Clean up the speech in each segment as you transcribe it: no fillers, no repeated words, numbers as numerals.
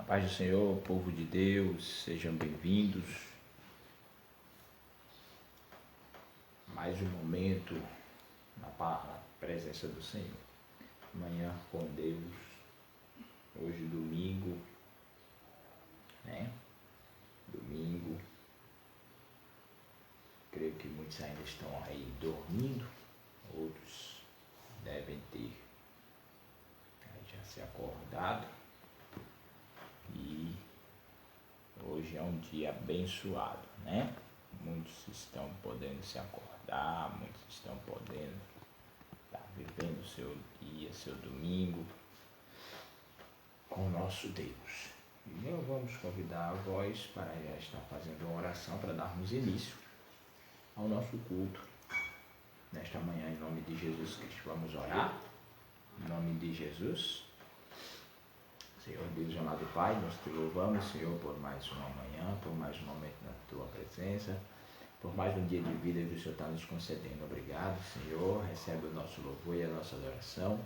Paz do Senhor, povo de Deus, sejam bem-vindos. Mais um momento na presença do Senhor. Amanhã com Deus, hoje domingo, Domingo. Creio que muitos ainda estão aí dormindo, outros devem ter já se acordado. E hoje é um dia abençoado, Muitos estão podendo se acordar, muitos estão podendo estar vivendo o seu dia, seu domingo com o nosso Deus. E nós vamos convidar a voz para já estar fazendo uma oração para darmos início ao nosso culto nesta manhã, em nome de Jesus Cristo. Vamos orar? Em nome de Jesus. Senhor Deus, amado Pai, nós te louvamos, Senhor, por mais uma manhã, por mais um momento na Tua presença, por mais um dia de vida que o Senhor está nos concedendo. Obrigado, Senhor, recebe o nosso louvor e a nossa adoração.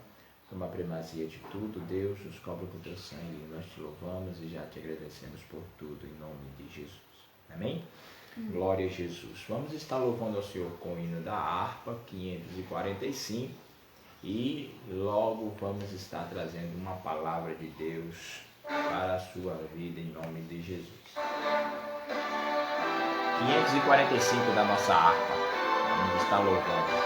Toma a primazia de tudo, Deus, nos cobre com Teu sangue. Nós te louvamos e já te agradecemos por tudo, em nome de Jesus. Amém? Glória a Jesus. Vamos estar louvando ao Senhor com o hino da harpa 545. E logo vamos estar trazendo uma palavra de Deus para a sua vida em nome de Jesus. 545 da nossa harpa. Vamos estar louvando.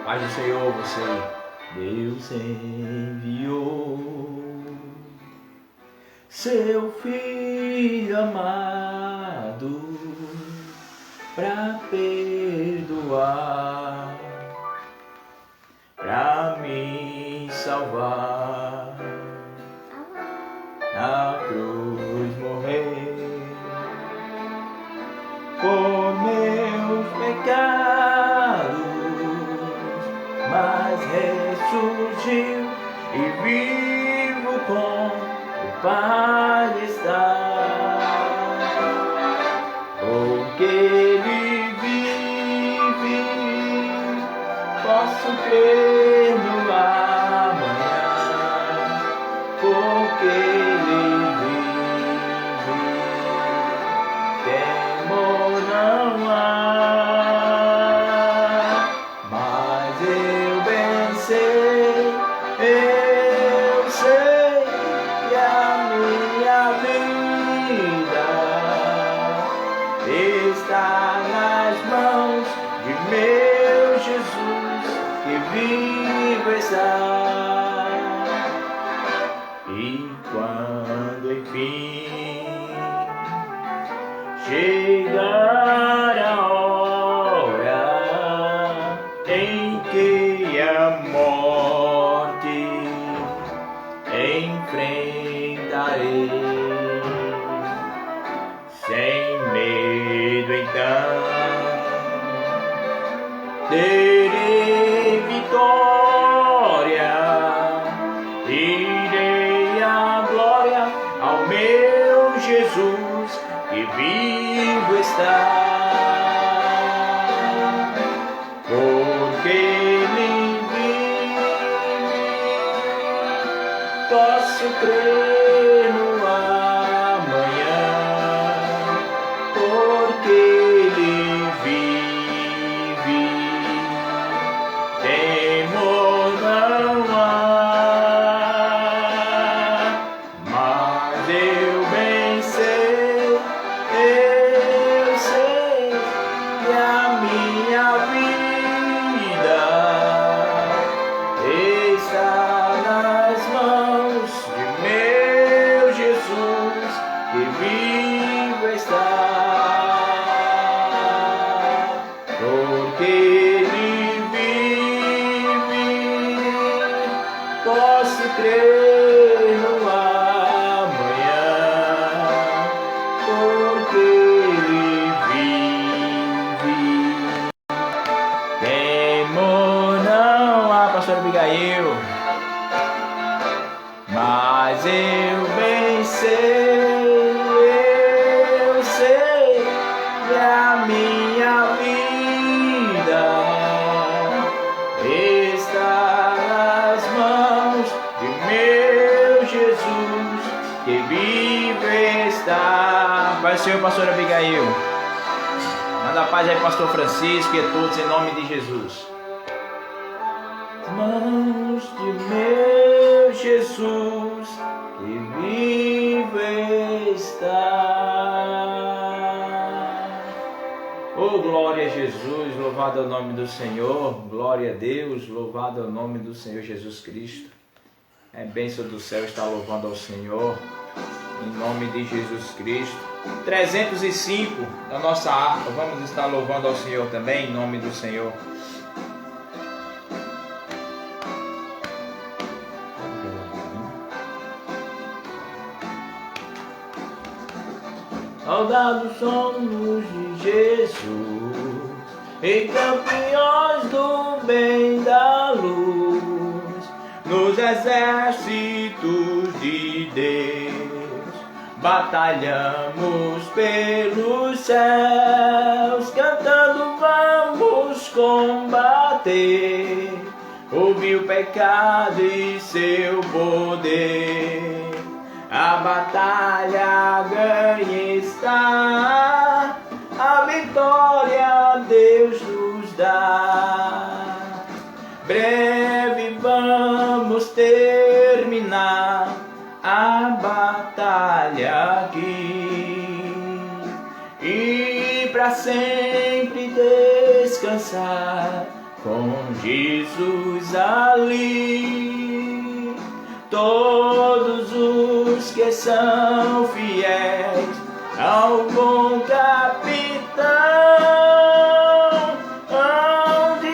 Paz do Senhor, você. Deus enviou seu Filho amado para perdoar, para me salvar, na cruz morrer por meus pecados, mas ressurgiu e vivo com o Pai está, porque Ele vive, posso crer no amanhã, porque Ele vive, temor não há. Eu sei que a minha vida está nas mãos de meu Jesus, que vivo está. E quando enfim chegar a hora em que a morte enfrentarei, sem medo então terei vitória, irei à glória ao meu Jesus, que vivo está, porque Ele posso crer no amanhã, porque Ele vive, temor não há, mas eu bem sei vivo está. Pai do Senhor, pastor Abigail. Manda a paz aí, pastor Francisco e a todos, em nome de Jesus. Mãos de meu Jesus, que vivo está. Oh, glória a Jesus, louvado é o nome do Senhor. Glória a Deus, louvado é o nome do Senhor Jesus Cristo. É bênção do céu estar louvando ao Senhor, em nome de Jesus Cristo. 305 da nossa harpa, vamos estar louvando ao Senhor também, em nome do Senhor. Soldados somos de Jesus e campeões do bem da luz, nos exércitos de Deus, batalhamos pelos céus, cantando vamos combater o vil pecado e seu poder. A batalha ganha está, a vitória Deus nos dá. Breve vamos terminar a batalha aqui e para sempre descansar com Jesus ali. Todos os que são fiéis ao bom capitão hão de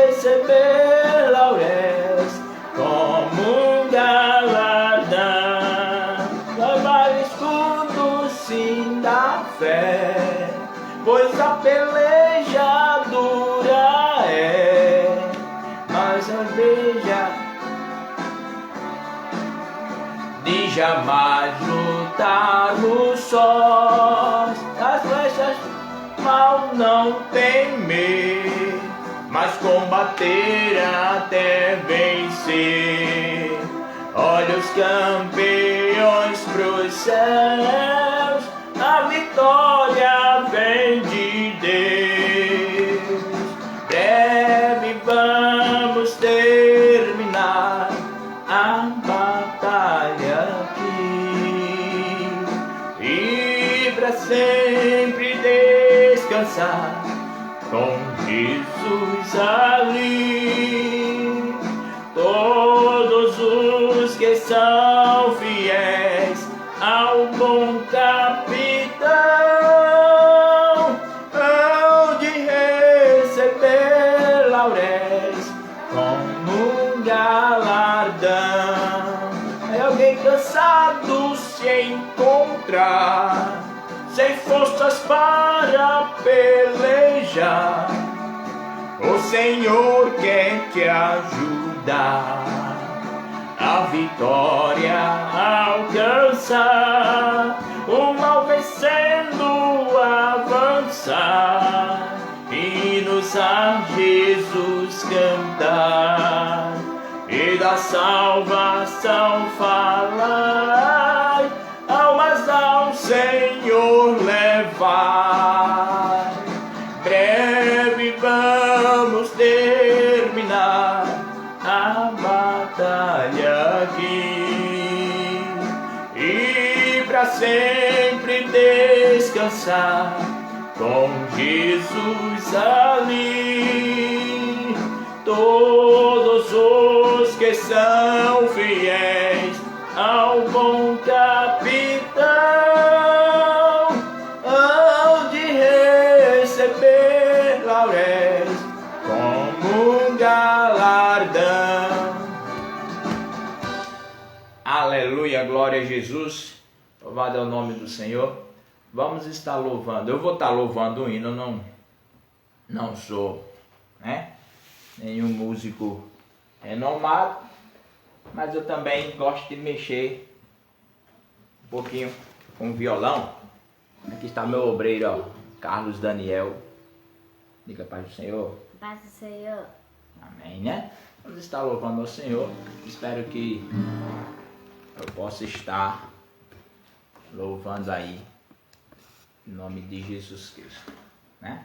receber lauréis como um galardão. Levar o escudo sim da fé, pois a peleja dura é, mas a beija de jamais lutarmos sós. As flechas mal não temer, mas combater até vencer. Olha os campeões pros céus, a vitória vem de Deus. Breve vamos terminar a batalha aqui e para sempre descansar com Jesus ali. Todos os que são fiéis ao bom capitão hão de receber lauréis como um galardão. É alguém cansado se encontrar, sem forças para pelejar. O Senhor quer te ajudar a vitória alcançar, o mal vencendo avançar, hinos a Jesus cantar e da salvação falar, almas ao Senhor levar. Breve vamos terminar a batalha aqui e para sempre descansar com Jesus ali. Todos os que são fiéis ao bom capitão hão de receber lauréis como um galardão. Aleluia, glória a Jesus. Louvado é o nome do Senhor. Vamos estar louvando. Eu vou estar louvando o hino, não sou, né, nenhum músico renomado, mas eu também gosto de mexer um pouquinho com violão. Aqui está meu obreiro, ó, Carlos Daniel. Diga a paz do Senhor. Paz do Senhor. Amém, né? Vamos estar louvando ao Senhor. Espero que eu possa estar louvando aí em nome de Jesus Cristo, né?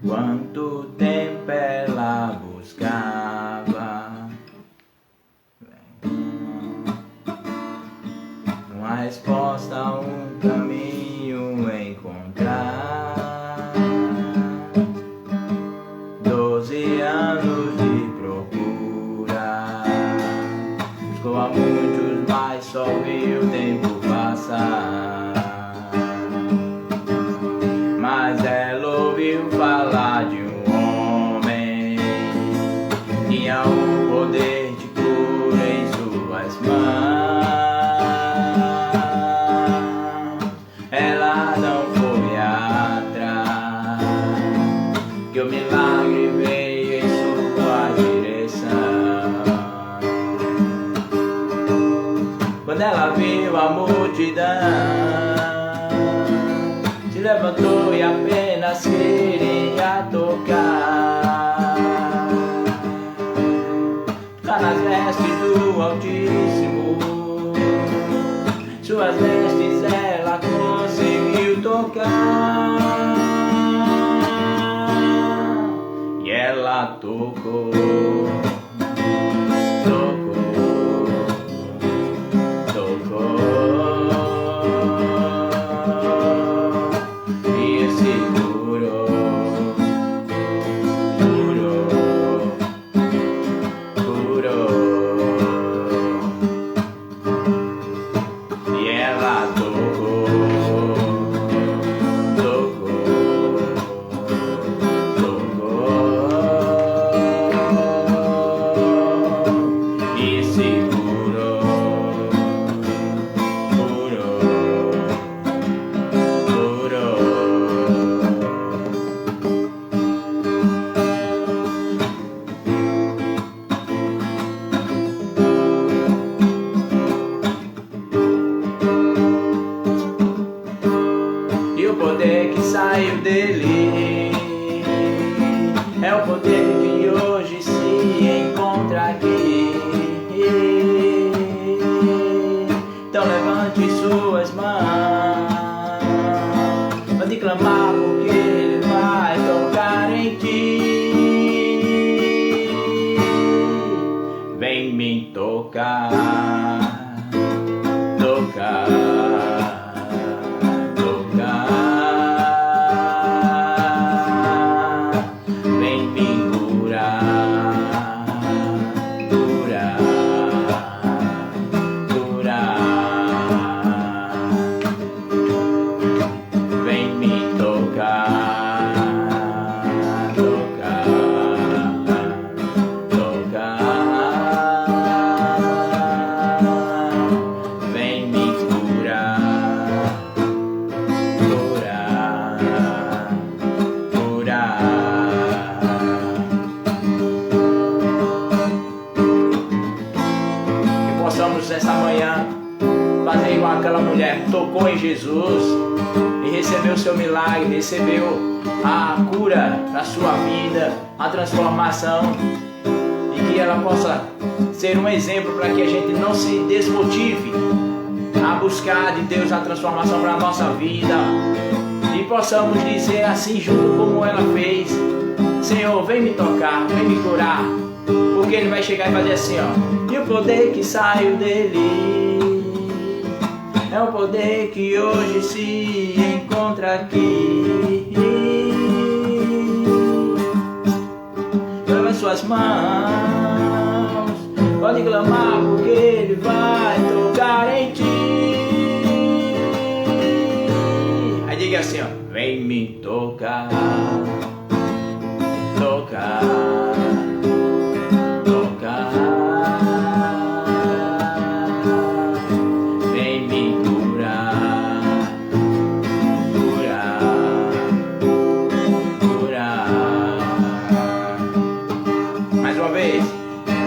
Quanto tempo ela buscava uma resposta, um caminho encontrar. 12 anos de procura, buscou a muitos, mas só viu o tempo passar. Mas ela ouviu falar de um homem, tinha o poder de cura em suas mãos. Ela não foi atrás, que o milagre veio em sua direção. Quando ela viu a multidão, se levantou e apenas queria tocar nas vestes do Altíssimo. Suas vestes ela conseguiu tocar, e ela tocou, e se curou, e ela tocou, e se curou. E o poder que saiu dele é o poder que hoje se encontra aqui. Então levante suas mãos, pode clamar, porque ele vai tocar em ti. Vem me tocar, tocar, vem me curar, curar, vem me tocar, vem me curar, que possamos essa manhã fazer igual aquela mulher que tocou em Jesus e recebeu o seu milagre, recebeu a cura na sua vida, a transformação, e que ela possa ser um exemplo para que a gente não se desmotive a buscar de Deus a transformação para a nossa vida, e possamos dizer assim, junto como ela fez: Senhor, vem me tocar, vem me curar, porque Ele vai chegar e fazer assim, ó. E o poder que saiu dele é o poder que hoje se encontra aqui. Leva suas mãos, pode clamar, porque Ele vai tocar em ti. Aí diga assim, ó: vem me tocar, tocar, tocar, vem me curar, curar. Mais uma vez,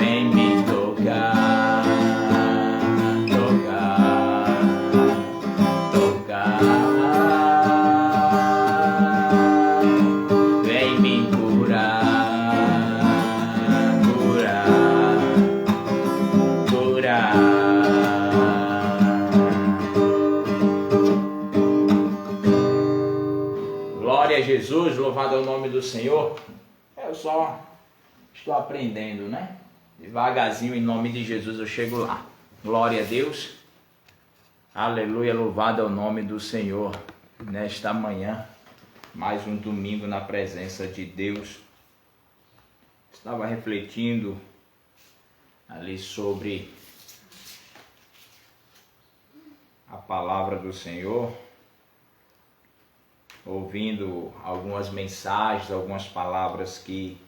vem me tocar, tocar, tocar. louvado é o nome do Senhor. Eu só estou aprendendo, né? Devagarzinho, em nome de Jesus, eu chego lá. Glória a Deus. Aleluia, louvado é o nome do Senhor. Nesta manhã, mais um domingo na presença de Deus. Estava refletindo ali sobre a palavra do Senhor, ouvindo algumas mensagens, algumas palavras que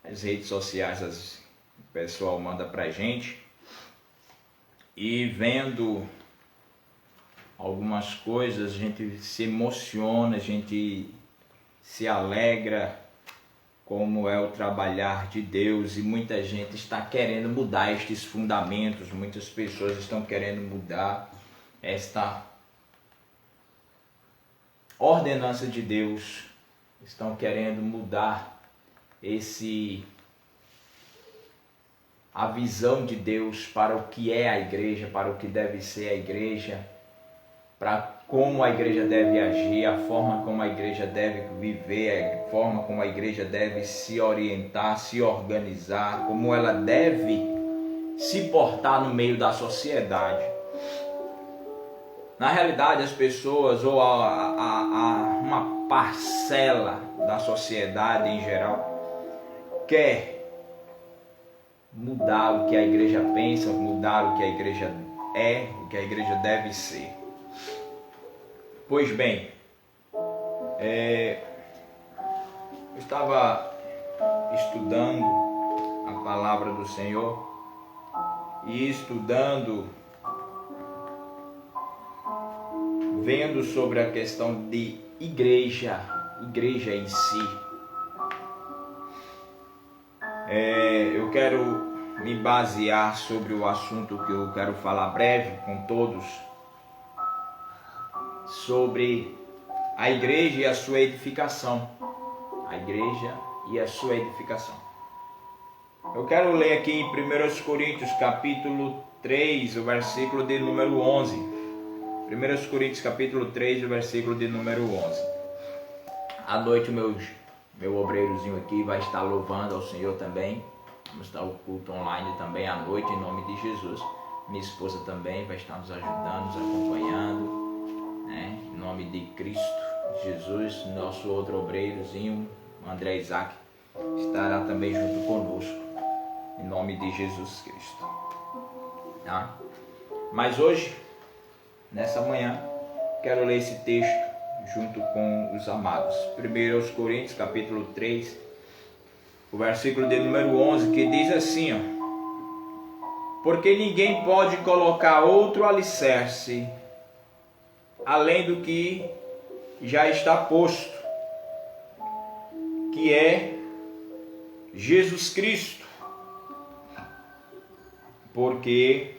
as redes sociais o pessoal manda pra gente, e vendo algumas coisas, a gente se emociona, a gente se alegra como é o trabalhar de Deus, e muita gente está querendo mudar estes fundamentos, muitas pessoas estão querendo mudar esta ordenança de Deus, estão querendo mudar a visão de Deus para o que é a igreja, para o que deve ser a igreja, para como a igreja deve agir, a forma como a igreja deve viver, a forma como a igreja deve se orientar, se organizar, como ela deve se portar no meio da sociedade. Na realidade, as pessoas, ou uma parcela da sociedade em geral, quer mudar o que a igreja pensa, mudar o que a igreja é, o que a igreja deve ser. Pois bem, eu estava estudando a palavra do Senhor e vendo sobre a questão de igreja em si. Eu quero me basear sobre o assunto que eu quero falar breve com todos, sobre a igreja e a sua edificação. A igreja e a sua edificação. Eu quero ler aqui em 1 Coríntios capítulo 3, o versículo de número 11. 1 Coríntios capítulo 3, o versículo de número 11. À noite meu obreirozinho aqui vai estar louvando ao Senhor também. Vamos estar o culto online também à noite, em nome de Jesus. Minha esposa também vai estar nos ajudando, nos acompanhando, né? Em nome de Cristo Jesus. Nosso outro obreirozinho, André Isaac, estará também junto conosco, em nome de Jesus Cristo, tá? Mas hoje, nessa manhã, quero ler esse texto junto com os amados. 1 Coríntios capítulo 3, o versículo de número 11, que diz assim, ó: porque ninguém pode colocar outro alicerce além do que já está posto, que é Jesus Cristo. Porque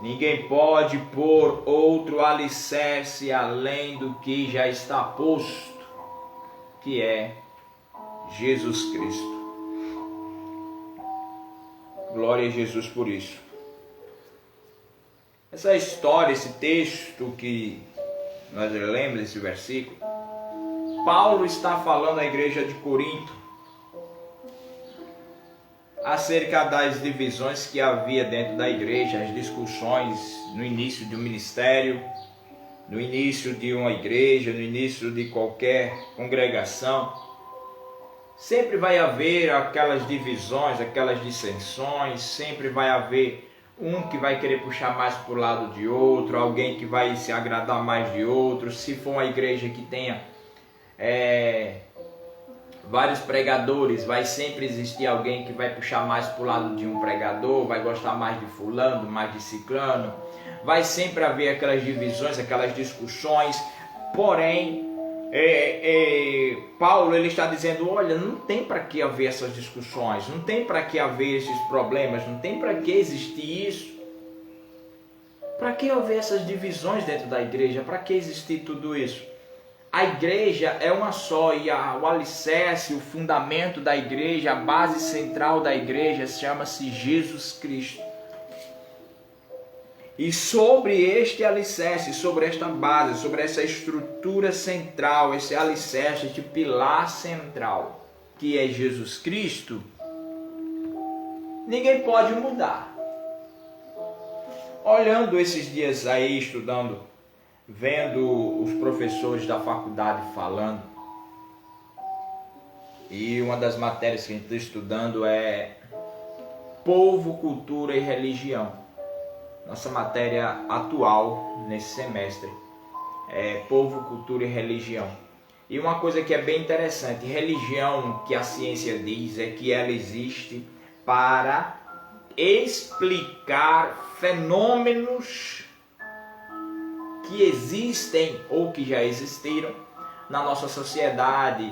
ninguém pode pôr outro alicerce além do que já está posto, que é Jesus Cristo. Glória a Jesus por isso. Essa história, esse texto que nós lemos, esse versículo, Paulo está falando à igreja de Corinto acerca das divisões que havia dentro da igreja, as discussões no início de um ministério, no início de uma igreja, no início de qualquer congregação. Sempre vai haver aquelas divisões, aquelas dissensões, sempre vai haver um que vai querer puxar mais para o lado de outro, alguém que vai se agradar mais de outro. Se for uma igreja que tenha vários pregadores, vai sempre existir alguém que vai puxar mais para o lado de um pregador, vai gostar mais de fulano, mais de ciclano. Vai sempre haver aquelas divisões, aquelas discussões. Porém, Paulo ele está dizendo, olha, não tem para que haver essas discussões, não tem para que haver esses problemas, não tem para que existir isso. Para que haver essas divisões dentro da igreja? Para que existir tudo isso? A igreja é uma só, e o alicerce, o fundamento da igreja, a base central da igreja chama-se Jesus Cristo. E sobre este alicerce, sobre esta base, sobre essa estrutura central, esse alicerce, este pilar central, que é Jesus Cristo, ninguém pode mudar. Olhando esses dias aí, estudando, vendo os professores da faculdade falando, e uma das matérias que a gente está estudando é povo, cultura e religião. Nossa matéria atual nesse semestre é povo, cultura e religião. E uma coisa que é bem interessante, religião, que a ciência diz, é que ela existe para explicar fenômenos que existem ou que já existiram na nossa sociedade,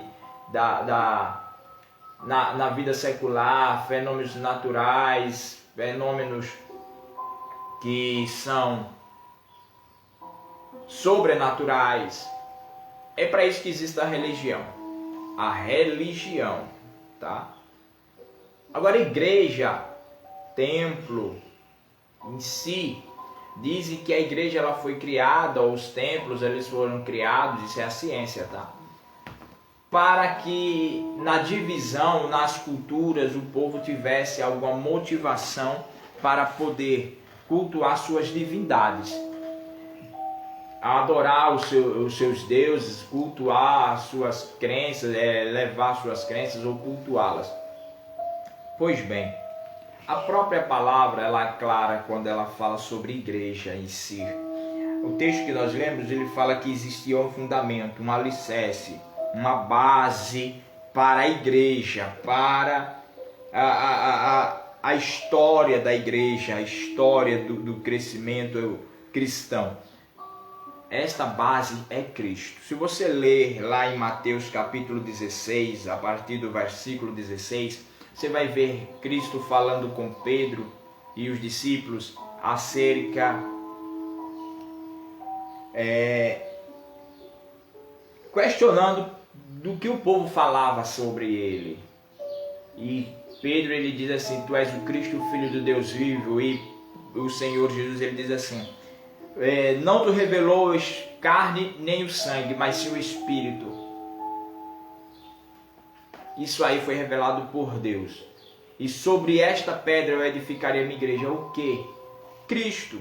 na vida secular, fenômenos naturais, fenômenos que são sobrenaturais. É para isso que existe a religião. A religião, tá? Agora, igreja, templo em si, dizem que a igreja ela foi criada, ou os templos eles foram criados, isso é a ciência, tá? Para que na divisão, nas culturas, o povo tivesse alguma motivação para poder cultuar suas divindades, adorar os seus deuses, cultuar suas crenças, levar suas crenças ou cultuá-las. Pois bem, a própria palavra ela é clara quando ela fala sobre igreja em si. O texto que nós lemos, ele fala que existia um fundamento, um alicerce, uma base para a igreja, para a história da igreja, a história do crescimento cristão. Esta base é Cristo. Se você ler lá em Mateus capítulo 16, a partir do versículo 16, você vai ver Cristo falando com Pedro e os discípulos acerca questionando do que o povo falava sobre ele. E Pedro ele diz assim: tu és o Cristo, o Filho do Deus vivo. E o Senhor Jesus ele diz assim: não te revelou carne nem o sangue, mas sim o Espírito. Isso aí foi revelado por Deus. E sobre esta pedra eu edificarei a minha igreja. O que? Cristo.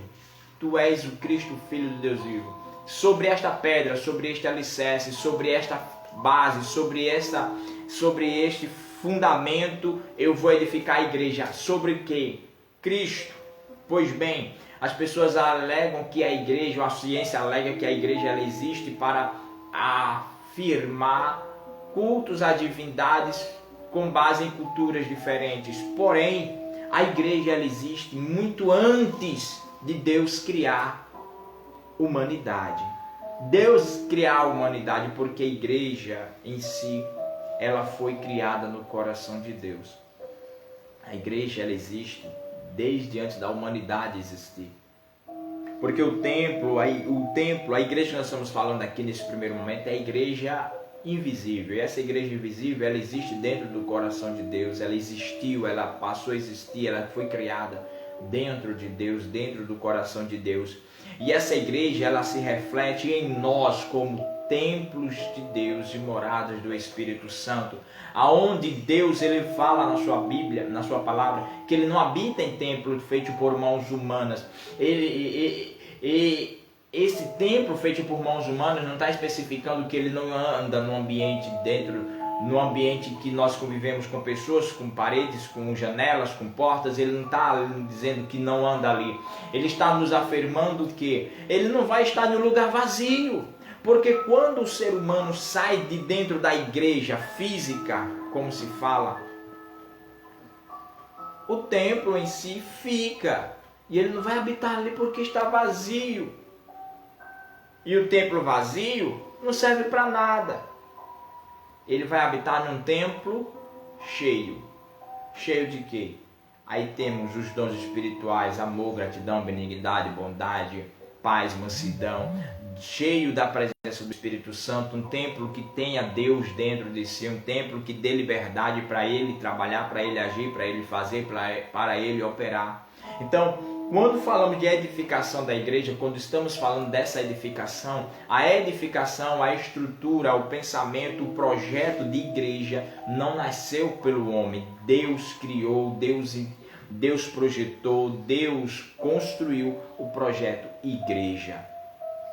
Tu és o Cristo, Filho de Deus vivo. Sobre esta pedra, sobre este alicerce, sobre esta base, sobre este fundamento, eu vou edificar a igreja. Sobre o que? Cristo. Pois bem, as pessoas alegam que a igreja, ou a ciência alega que a igreja ela existe para afirmar cultos a divindades com base em culturas diferentes. Porém, a igreja ela existe muito antes de Deus criar humanidade. Deus criar a humanidade porque a igreja em si ela foi criada no coração de Deus. A igreja ela existe desde antes da humanidade existir. Porque o templo, a igreja que nós estamos falando aqui nesse primeiro momento é a igreja invisível. E essa igreja invisível, ela existe dentro do coração de Deus. Ela existiu, ela passou a existir, ela foi criada dentro de Deus, dentro do coração de Deus. E essa igreja, ela se reflete em nós como templos de Deus e moradas do Espírito Santo, aonde Deus ele fala na sua Bíblia, na sua palavra, que ele não habita em templo feito por mãos humanas. Esse templo feito por mãos humanas não está especificando que ele não anda no ambiente no ambiente que nós convivemos com pessoas, com paredes, com janelas, com portas. Ele não está dizendo que não anda ali. Ele está nos afirmando que ele não vai estar em um lugar vazio. Porque quando o ser humano sai de dentro da igreja física, como se fala, o templo em si fica. E ele não vai habitar ali porque está vazio. E o templo vazio não serve para nada. Ele vai habitar num templo cheio. Cheio de quê? Aí temos os dons espirituais, amor, gratidão, benignidade, bondade, paz, mansidão. Cheio da presença do Espírito Santo, um templo que tenha Deus dentro de si, um templo que dê liberdade para ele trabalhar, para ele agir, para ele fazer, para ele operar. Então, Quando falamos de edificação da igreja, quando estamos falando dessa edificação, a edificação, a estrutura, o pensamento, o projeto de igreja não nasceu pelo homem. Deus criou, Deus projetou, Deus construiu o projeto igreja.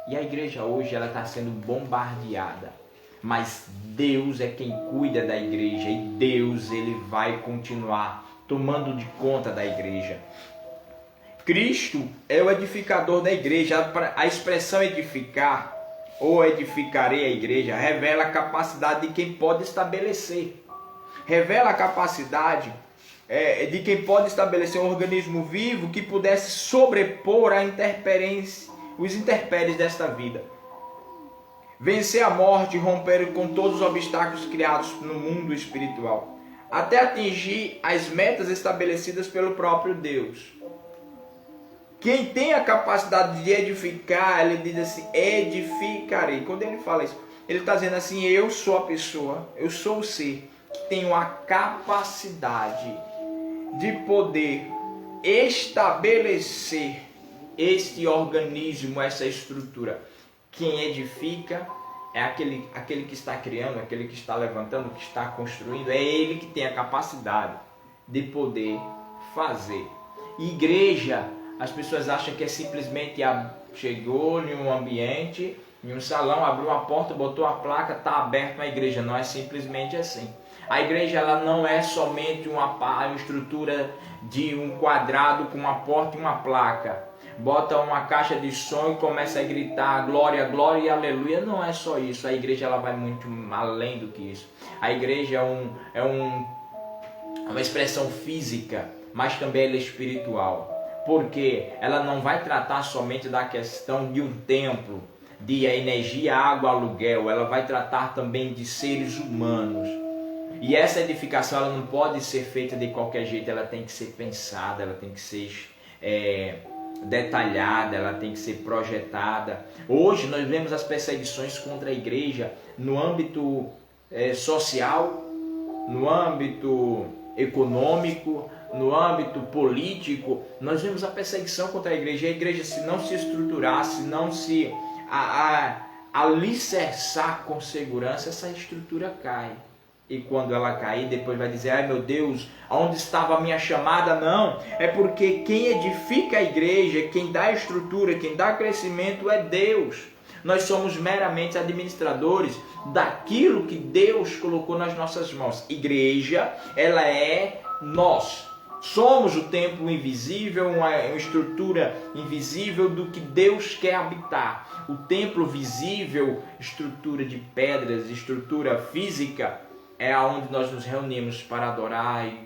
E a igreja hoje ela está sendo bombardeada. Mas Deus é quem cuida da igreja e Deus ele vai continuar tomando de conta da igreja. Cristo é o edificador da igreja. A expressão edificar ou edificarei a igreja revela a capacidade de quem pode estabelecer. Revela a capacidade de quem pode estabelecer um organismo vivo que pudesse sobrepor os intempéries desta vida. Vencer a morte e romper com todos os obstáculos criados no mundo espiritual, até atingir as metas estabelecidas pelo próprio Deus. Quem tem a capacidade de edificar, ele diz assim, edificarei. Quando ele fala isso, ele está dizendo assim, eu sou a pessoa, eu sou o ser que tenho a capacidade de poder estabelecer este organismo, essa estrutura. Quem edifica é aquele que está criando, aquele que está levantando, que está construindo. É ele que tem a capacidade de poder fazer. Igreja, as pessoas acham que é simplesmente chegou em um ambiente, em um salão, abriu uma porta, botou a placa, está aberto uma igreja. Não é simplesmente assim. A igreja ela não é somente uma estrutura de um quadrado com uma porta e uma placa. Bota uma caixa de som e começa a gritar glória, glória e aleluia. Não é só isso. A igreja ela vai muito além do que isso. A igreja é uma expressão física, mas também ela é espiritual. Porque ela não vai tratar somente da questão de um templo, de energia, água, aluguel. Ela vai tratar também de seres humanos. E essa edificação ela não pode ser feita de qualquer jeito. Ela tem que ser pensada, ela tem que ser detalhada, ela tem que ser projetada. Hoje nós vemos as perseguições contra a igreja no âmbito social, no âmbito econômico, no âmbito político. Nós vemos a perseguição contra a igreja. A igreja, se não se estruturar, se não se alicerçar com segurança, essa estrutura cai. E quando ela cair, depois vai dizer, ai meu Deus, onde estava a minha chamada? Não, é porque quem edifica a igreja, quem dá estrutura, quem dá crescimento é Deus. Nós somos meramente administradores daquilo que Deus colocou nas nossas mãos. Igreja, ela é nós. Somos o templo invisível, uma estrutura invisível do que Deus quer habitar. O templo visível, estrutura de pedras, estrutura física, é aonde nós nos reunimos para adorar e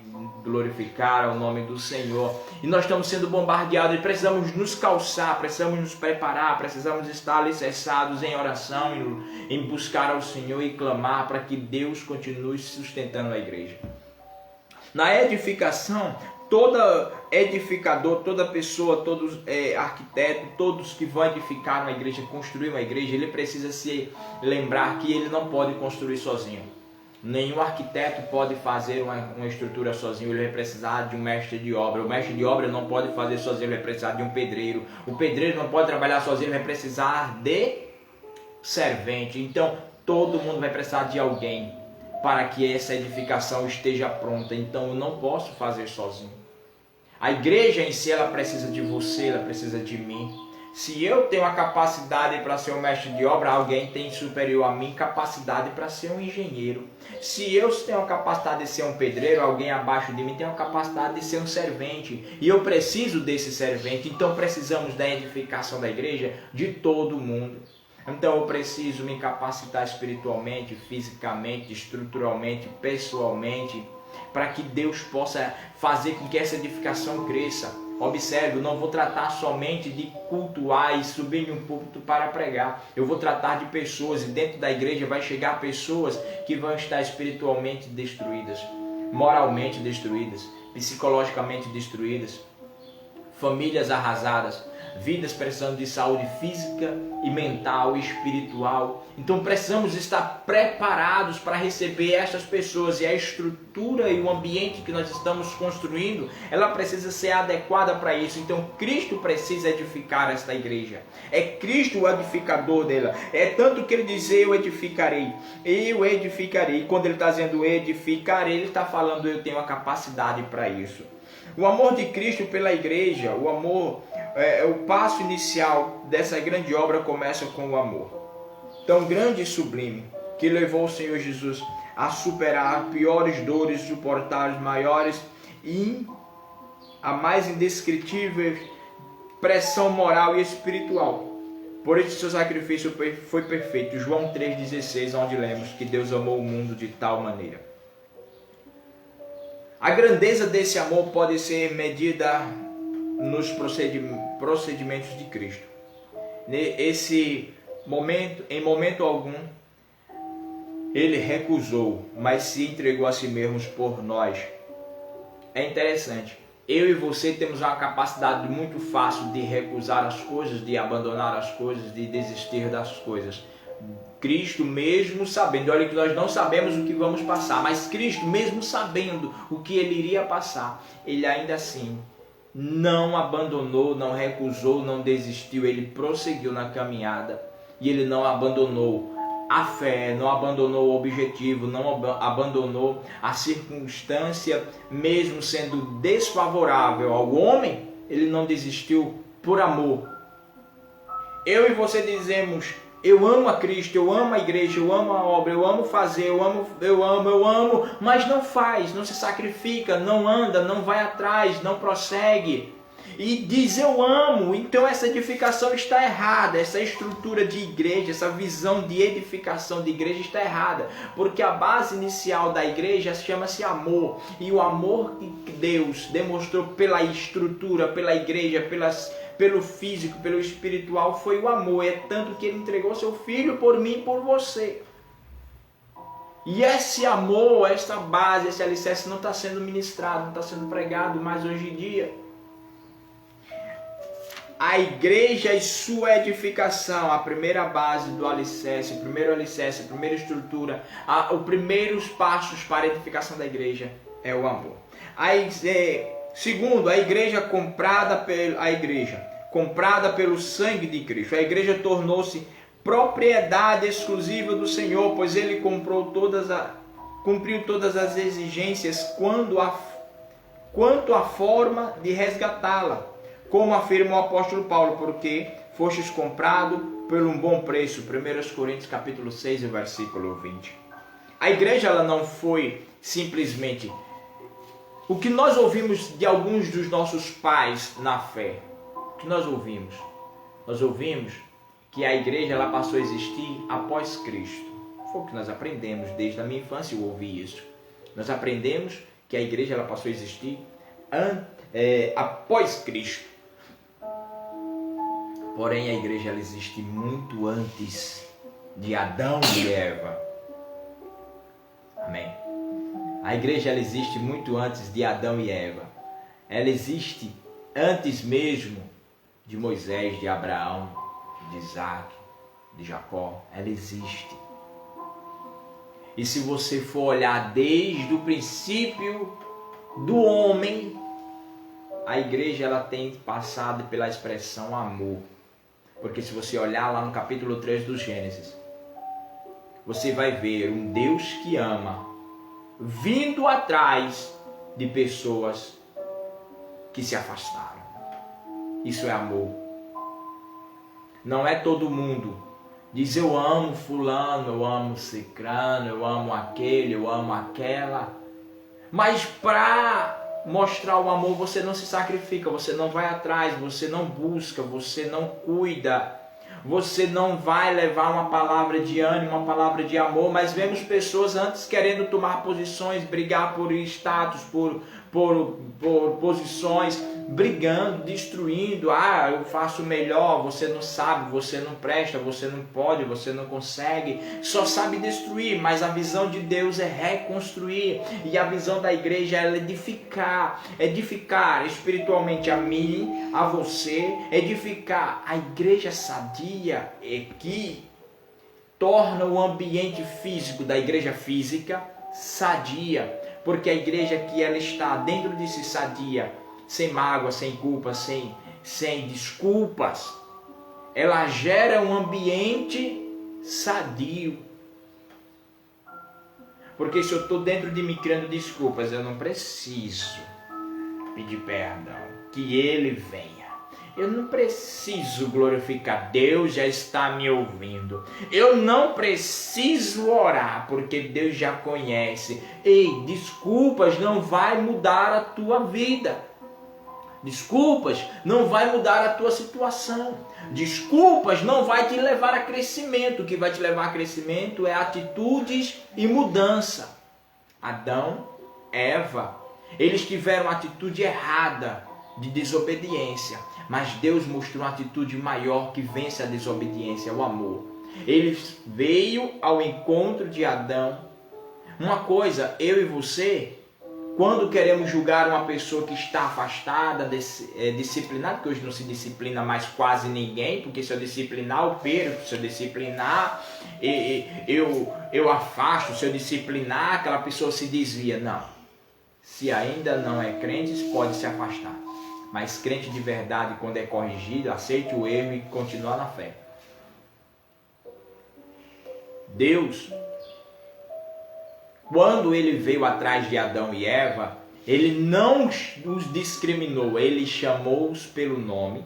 glorificar o nome do Senhor. E nós estamos sendo bombardeados e precisamos nos calçar, precisamos nos preparar, precisamos estar alicerçados em oração, em buscar ao Senhor e clamar para que Deus continue sustentando a igreja. Na edificação, todo edificador, toda pessoa, todo arquiteto, todos que vão edificar uma igreja, construir uma igreja, ele precisa se lembrar que ele não pode construir sozinho. Nenhum arquiteto pode fazer uma estrutura sozinho, ele vai precisar de um mestre de obra. O mestre de obra não pode fazer sozinho, ele vai precisar de um pedreiro. O pedreiro não pode trabalhar sozinho, ele vai precisar de servente. Então, todo mundo vai precisar de alguém para que essa edificação esteja pronta. Então, eu não posso fazer sozinho. A igreja em si, ela precisa de você, ela precisa de mim. Se eu tenho a capacidade para ser um mestre de obra, alguém tem superior a mim capacidade para ser um engenheiro. Se eu tenho a capacidade de ser um pedreiro, alguém abaixo de mim tem a capacidade de ser um servente. E eu preciso desse servente. Então precisamos da edificação da igreja de todo mundo. Então eu preciso me capacitar espiritualmente, fisicamente, estruturalmente, pessoalmente, para que Deus possa fazer com que essa edificação cresça. Observe, eu não vou tratar somente de cultuar e subir em um púlpito para pregar. Eu vou tratar de pessoas, e dentro da igreja vai chegar pessoas que vão estar espiritualmente destruídas, moralmente destruídas, psicologicamente destruídas, famílias arrasadas, vidas precisando de saúde física e mental e espiritual. Então precisamos estar preparados para receber estas pessoas, e a estrutura e o ambiente que nós estamos construindo, ela precisa ser adequada para isso. Então Cristo precisa edificar esta igreja. É Cristo o edificador dela. É tanto que ele diz: eu edificarei, eu edificarei. E quando ele está dizendo edificarei, ele está falando: eu tenho a capacidade para isso. O amor de Cristo pela igreja, o amor, o passo inicial dessa grande obra começa com o amor tão grande e sublime, que levou o Senhor Jesus a superar piores dores, suportar os maiores e a mais indescritível pressão moral e espiritual. Por isso seu sacrifício foi perfeito. João 3,16, onde lemos que Deus amou o mundo de tal maneira. A grandeza desse amor pode ser medida nos procedimentos de Cristo. Nesse momento, em momento algum, ele recusou, mas se entregou a si mesmo por nós. É interessante. Eu e você temos uma capacidade muito fácil de recusar as coisas, de abandonar as coisas, de desistir das coisas. Cristo, mesmo sabendo, olha que nós não sabemos o que vamos passar, mas Cristo, mesmo sabendo o que ele iria passar, ele ainda assim não abandonou, não recusou, não desistiu. Ele prosseguiu na caminhada e ele não abandonou a fé, não abandonou o objetivo, não abandonou a circunstância, mesmo sendo desfavorável ao homem. Ele não desistiu por amor. Eu e você dizemos: eu amo a Cristo, eu amo a igreja, eu amo a obra, eu amo fazer, eu amo, mas não faz, não se sacrifica, não anda, não vai atrás, não prossegue. E diz: eu amo. Então essa edificação está errada, essa estrutura de igreja, essa visão de edificação de igreja está errada, porque a base inicial da igreja chama-se amor, e o amor que Deus demonstrou pela estrutura, pela igreja, pelo físico, pelo espiritual, foi o amor. É tanto que ele entregou seu filho por mim e por você. E esse amor, essa base, esse alicerce não está sendo ministrado, não está sendo pregado mais hoje em dia. A igreja e sua edificação, a primeira base do alicerce, a primeira estrutura, os primeiros passos para a edificação da igreja é o amor. Segundo, a igreja comprada pelo sangue de Cristo. A igreja tornou-se propriedade exclusiva do Senhor, pois ele cumpriu todas as exigências quanto à forma de resgatá-la. Como afirma o apóstolo Paulo: porque fostes comprado por um bom preço. 1 Coríntios capítulo 6, versículo 20. A igreja, ela não foi simplesmente o que nós ouvimos de alguns dos nossos pais na fé. O que nós ouvimos? Nós ouvimos que a igreja, ela passou a existir após Cristo. Foi o que nós aprendemos desde a minha infância. Eu ouvi isso. Nós aprendemos que a igreja, ela passou a existir após Cristo. Porém, a igreja, ela existe muito antes de Adão e Eva. Amém? A igreja, ela existe muito antes de Adão e Eva. Ela existe antes mesmo de Moisés, de Abraão, de Isaac, de Jacó. Ela existe. E se você for olhar desde o princípio do homem, a igreja, ela tem passado pela expressão amor. Porque se você olhar lá no capítulo 3 do Gênesis, você vai ver um Deus que ama, vindo atrás de pessoas que se afastaram. Isso é amor. Não é todo mundo diz: eu amo fulano, eu amo cicrano, eu amo aquele, eu amo aquela. Mas para mostrar o amor, você não se sacrifica, você não vai atrás, você não busca, você não cuida, você não vai levar uma palavra de ânimo, uma palavra de amor, mas vemos pessoas antes querendo tomar posições, brigar por status, por posições, brigando, destruindo. Ah, eu faço melhor, você não sabe, você não presta, você não pode, você não consegue, só sabe destruir. Mas a visão de Deus é reconstruir, e a visão da igreja é edificar espiritualmente a mim, a você, edificar a igreja sadia, que torna o ambiente físico da igreja física sadia. Porque a igreja que ela está dentro de si sadia, sem mágoa, sem culpa, sem desculpas, ela gera um ambiente sadio. Porque se eu estou dentro de mim criando desculpas, eu não preciso pedir perdão, que Ele venha. Eu não preciso glorificar, Deus já está me ouvindo. Eu não preciso orar, porque Deus já conhece. Ei, desculpas não vai mudar a tua vida. Desculpas não vai mudar a tua situação. Desculpas não vai te levar a crescimento. O que vai te levar a crescimento é atitudes e mudança. Adão, Eva, eles tiveram uma atitude errada de desobediência, mas Deus mostrou uma atitude maior que vence a desobediência, o amor. Ele veio ao encontro de Adão. Uma coisa, eu e você, quando queremos julgar uma pessoa que está afastada, disciplinada, porque hoje não se disciplina mais quase ninguém, porque se eu disciplinar eu perco, se eu disciplinar eu afasto, se eu disciplinar aquela pessoa se desvia. Não, se ainda não é crente, pode se afastar. Mas crente de verdade, quando é corrigido, aceite o erro e continua na fé. Deus, quando ele veio atrás de Adão e Eva, ele não os discriminou, ele chamou-os pelo nome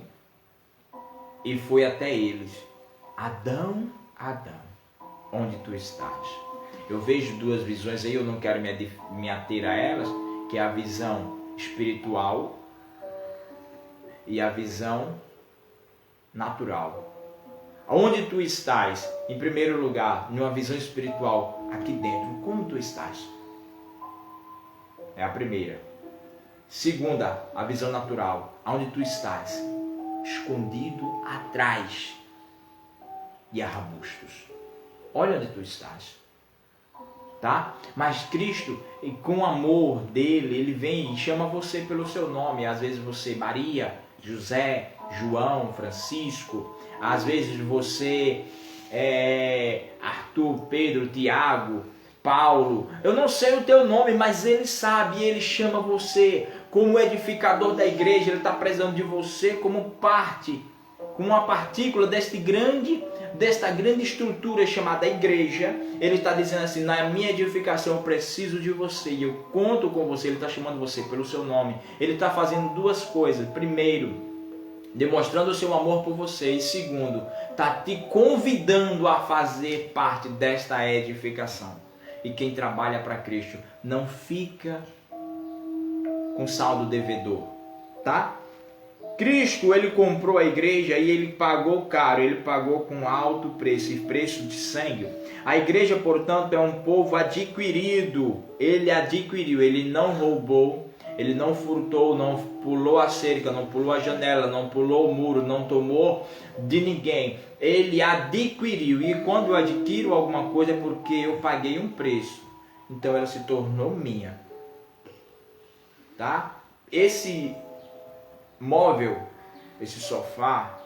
e foi até eles. Adão, Adão, onde tu estás? Eu vejo duas visões aí, eu não quero me ater a elas, que é a visão espiritual e a visão natural. Onde tu estás? Em primeiro lugar, numa visão espiritual, aqui dentro, como tu estás? É a primeira. Segunda, a visão natural, onde tu estás? Escondido atrás de arbustos. Olha onde tu estás. Tá? Mas Cristo, com o amor dele, ele vem e chama você pelo seu nome. Às vezes você, Maria, José, João, Francisco. Às vezes você, Arthur, Pedro, Tiago, Paulo. Eu não sei o teu nome, mas ele sabe e ele chama você. Como edificador da igreja, ele está precisando de você como parte, como uma partícula desta grande estrutura chamada igreja. Ele está dizendo assim: na minha edificação eu preciso de você e eu conto com você. Ele está chamando você pelo seu nome. Ele está fazendo duas coisas. Primeiro, demonstrando o seu amor por você. E segundo, está te convidando a fazer parte desta edificação. E quem trabalha para Cristo não fica com saldo devedor, tá? Cristo, ele comprou a igreja e ele pagou caro, ele pagou com alto preço, e preço de sangue. A igreja, portanto, é um povo adquirido. Ele adquiriu, ele não roubou, ele não furtou, não pulou a cerca, não pulou a janela, não pulou o muro, não tomou de ninguém. Ele adquiriu, e quando eu adquiro alguma coisa é porque eu paguei um preço. Então ela se tornou minha. Tá? Esse móvel, esse sofá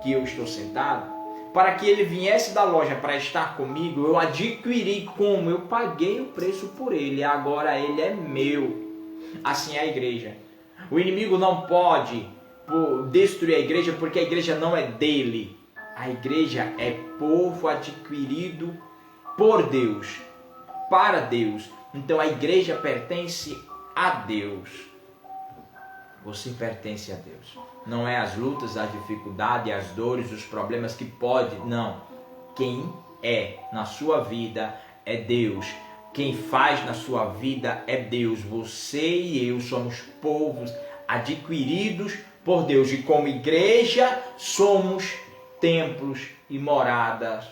que eu estou sentado, para que ele viesse da loja para estar comigo, eu adquiri como? Eu paguei o preço por ele, agora ele é meu. Assim é a igreja. O inimigo não pode destruir a igreja, porque a igreja não é dele. A igreja é povo adquirido por Deus, para Deus. Então a igreja pertence a Deus. Você pertence a Deus. Não é as lutas, as dificuldades, as dores, os problemas que pode. Não. Quem é na sua vida é Deus. Quem faz na sua vida é Deus. Você e eu somos povos adquiridos por Deus. E como igreja somos templos e moradas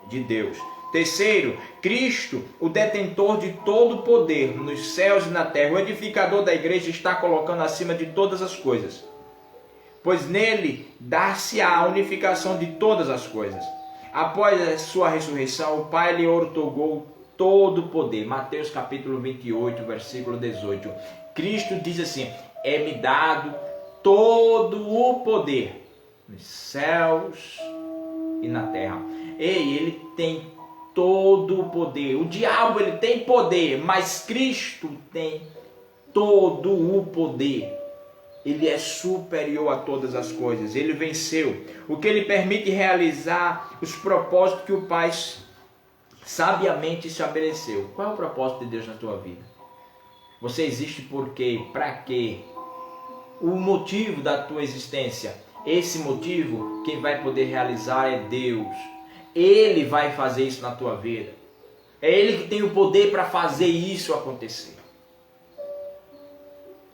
de Deus. Terceiro, Cristo, o detentor de todo o poder nos céus e na terra, o edificador da igreja, está colocando acima de todas as coisas, pois nele dar-se-á a unificação de todas as coisas. Após a sua ressurreição, o Pai lhe outorgou todo o poder. Mateus capítulo 28, versículo 18. Cristo diz assim: é-me dado todo o poder nos céus e na terra. Ele tem todo o poder. O diabo, ele tem poder, mas Cristo tem todo o poder. Ele é superior a todas as coisas. Ele venceu, o que lhe permite realizar os propósitos que o Pai sabiamente estabeleceu. Qual é o propósito de Deus na tua vida? Você existe por quê? Para quê? O motivo da tua existência. Esse motivo, quem vai poder realizar é Deus. Ele vai fazer isso na tua vida. É Ele que tem o poder para fazer isso acontecer.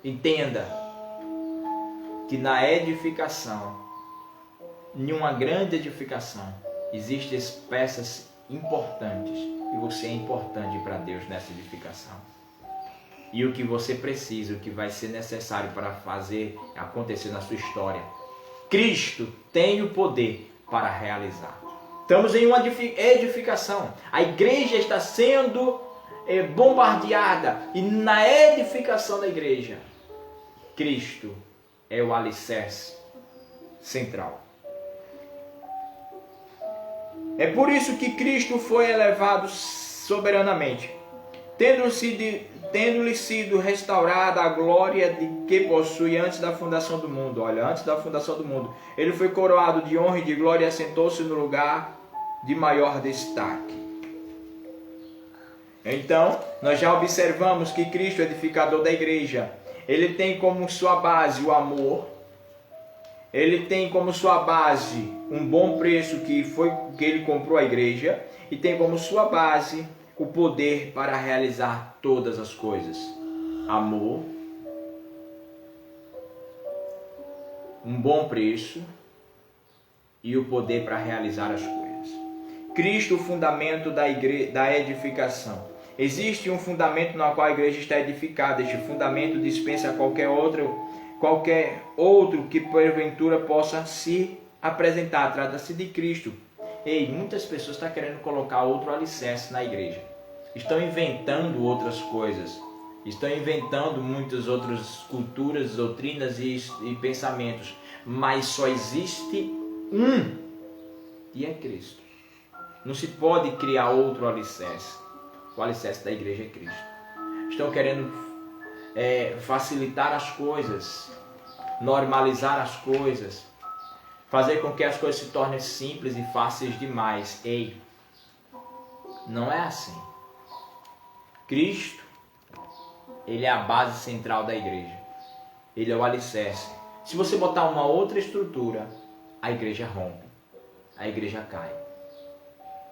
Entenda que na edificação, em uma grande edificação, existem peças importantes e você é importante para Deus nessa edificação. E o que você precisa, o que vai ser necessário para fazer acontecer na sua história, Cristo tem o poder para realizar. Estamos em uma edificação. A igreja está sendo bombardeada. E na edificação da igreja, Cristo é o alicerce central. É por isso que Cristo foi elevado soberanamente, tendo-lhe sido restaurada a glória de que possui antes da fundação do mundo. Olha, antes da fundação do mundo, ele foi coroado de honra e de glória e assentou-se no lugar de maior destaque. Então, nós já observamos que Cristo, edificador da igreja, ele tem como sua base o amor. Ele tem como sua base um bom preço que ele comprou a igreja. E tem como sua base o poder para realizar todas as coisas. Amor, um bom preço e o poder para realizar as coisas. Cristo, o fundamento da edificação. Existe um fundamento no qual a igreja está edificada. Este fundamento dispensa qualquer outro que porventura possa se apresentar. Trata-se de Cristo. Muitas pessoas estão querendo colocar outro alicerce na igreja. Estão inventando outras coisas. Estão inventando muitas outras culturas, doutrinas e pensamentos. Mas só existe um, e é Cristo. Não se pode criar outro alicerce. O alicerce da igreja é Cristo. Estão querendo facilitar as coisas, normalizar as coisas, fazer com que as coisas se tornem simples e fáceis demais. Não é assim. Cristo, ele é a base central da igreja. Ele é o alicerce. Se você botar uma outra estrutura, a igreja rompe, a igreja cai.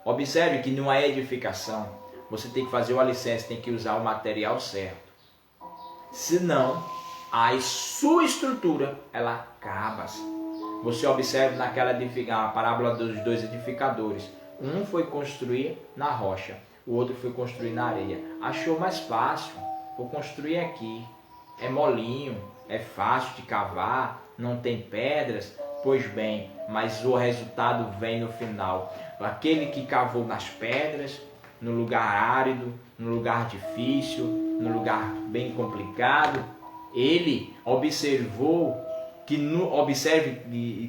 Observe que numa edificação, você tem que fazer o alicerce, tem que usar o material certo. Senão, a sua estrutura, ela acaba-se. Você observa naquela a parábola dos dois edificadores. Um foi construir na rocha, o outro foi construir na areia. Achou mais fácil, vou construir aqui. É molinho, é fácil de cavar, não tem pedras. Pois bem, mas o resultado vem no final. Aquele que cavou nas pedras, no lugar árido, no lugar difícil, no lugar bem complicado, ele observe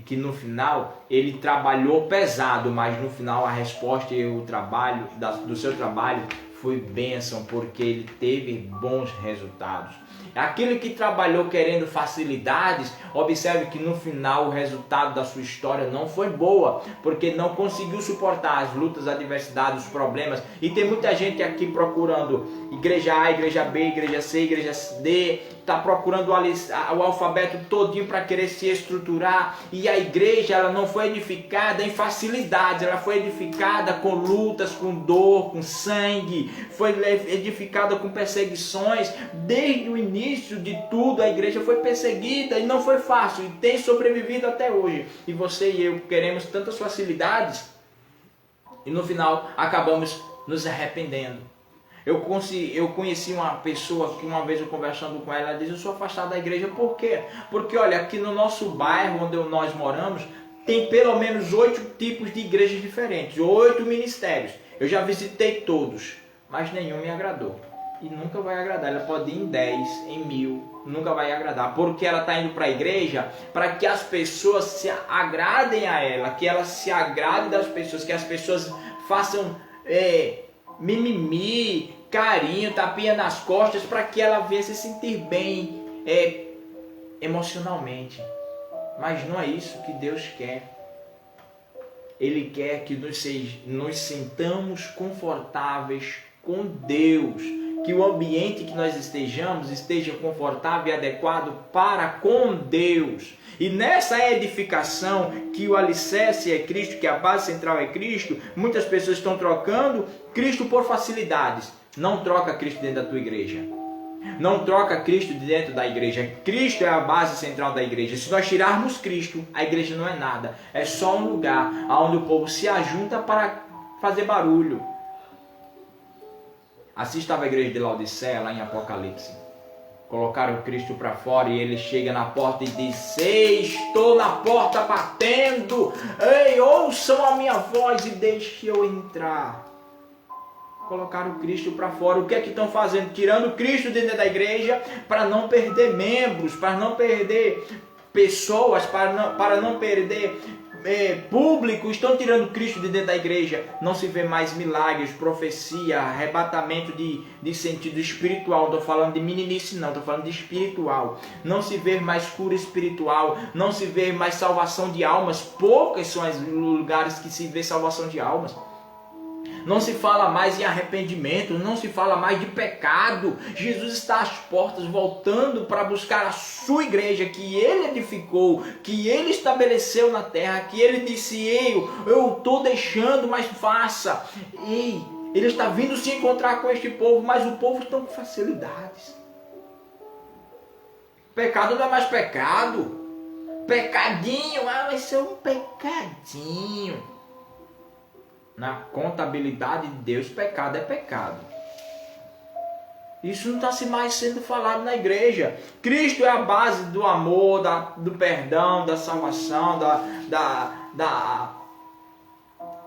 que no final ele trabalhou pesado, mas no final a resposta e o trabalho do seu trabalho foi bênção, porque ele teve bons resultados. Aquele que trabalhou querendo facilidades, observe que no final o resultado da sua história não foi boa, porque não conseguiu suportar as lutas, as adversidades, os problemas. E tem muita gente aqui procurando igreja A, igreja B, igreja C, igreja D, está procurando o alfabeto todinho para querer se estruturar. E a igreja, ela não foi edificada em facilidades, ela foi edificada com lutas, com dor, com sangue, foi edificada com perseguições. Desde o início de tudo, a igreja foi perseguida e não foi fácil, e tem sobrevivido até hoje. E você e eu queremos tantas facilidades e no final acabamos nos arrependendo. Eu conheci uma pessoa que uma vez eu conversando com ela, ela diz: eu sou afastado da igreja. Por quê? Porque olha, aqui no nosso bairro onde nós moramos, tem pelo menos 8 tipos de igrejas diferentes, 8 ministérios. Eu já visitei todos, mas nenhum me agradou. E nunca vai agradar. Ela pode ir em 10, em 1000, nunca vai agradar. Porque ela está indo para a igreja para que as pessoas se agradem a ela, que ela se agrade das pessoas, que as pessoas façam mimimi, carinho, tapinha nas costas, para que ela venha se sentir bem emocionalmente. Mas não é isso que Deus quer. Ele quer que nos sintamos confortáveis com Deus, que o ambiente que nós estejamos esteja confortável e adequado para com Deus. E nessa edificação, que o alicerce é Cristo, que a base central é Cristo, muitas pessoas estão trocando Cristo por facilidades. Não troca Cristo dentro da tua igreja. Não troca Cristo de dentro da igreja. Cristo é a base central da igreja. Se nós tirarmos Cristo, a igreja não é nada. É só um lugar onde o povo se ajunta para fazer barulho. Assim estava a igreja de Laodiceia, lá em Apocalipse. Colocaram Cristo para fora e ele chega na porta e diz: ei, estou na porta batendo. Ei, ouçam a minha voz e deixe eu entrar. Colocaram Cristo para fora. O que é que estão fazendo? Tirando Cristo dentro da igreja para não perder membros, para não perder pessoas, para não perder público. Estão tirando Cristo de dentro da igreja. Não se vê mais milagres, profecia, arrebatamento de sentido espiritual. Não estou falando de meninice não, estou falando de espiritual. Não se vê mais cura espiritual, não se vê mais salvação de almas. Poucos são os lugares que se vê salvação de almas. Não se fala mais em arrependimento, não se fala mais de pecado. Jesus está às portas, voltando para buscar a sua igreja, que ele edificou, que ele estabeleceu na terra, que ele disse: eu estou deixando, mas faça. Ele está vindo se encontrar com este povo, mas o povo está com facilidades. Pecado não é mais pecado. Pecadinho, vai ser um pecadinho. Na contabilidade de Deus, pecado é pecado. Isso não está mais sendo falado na igreja. Cristo é a base do amor, do perdão, da salvação,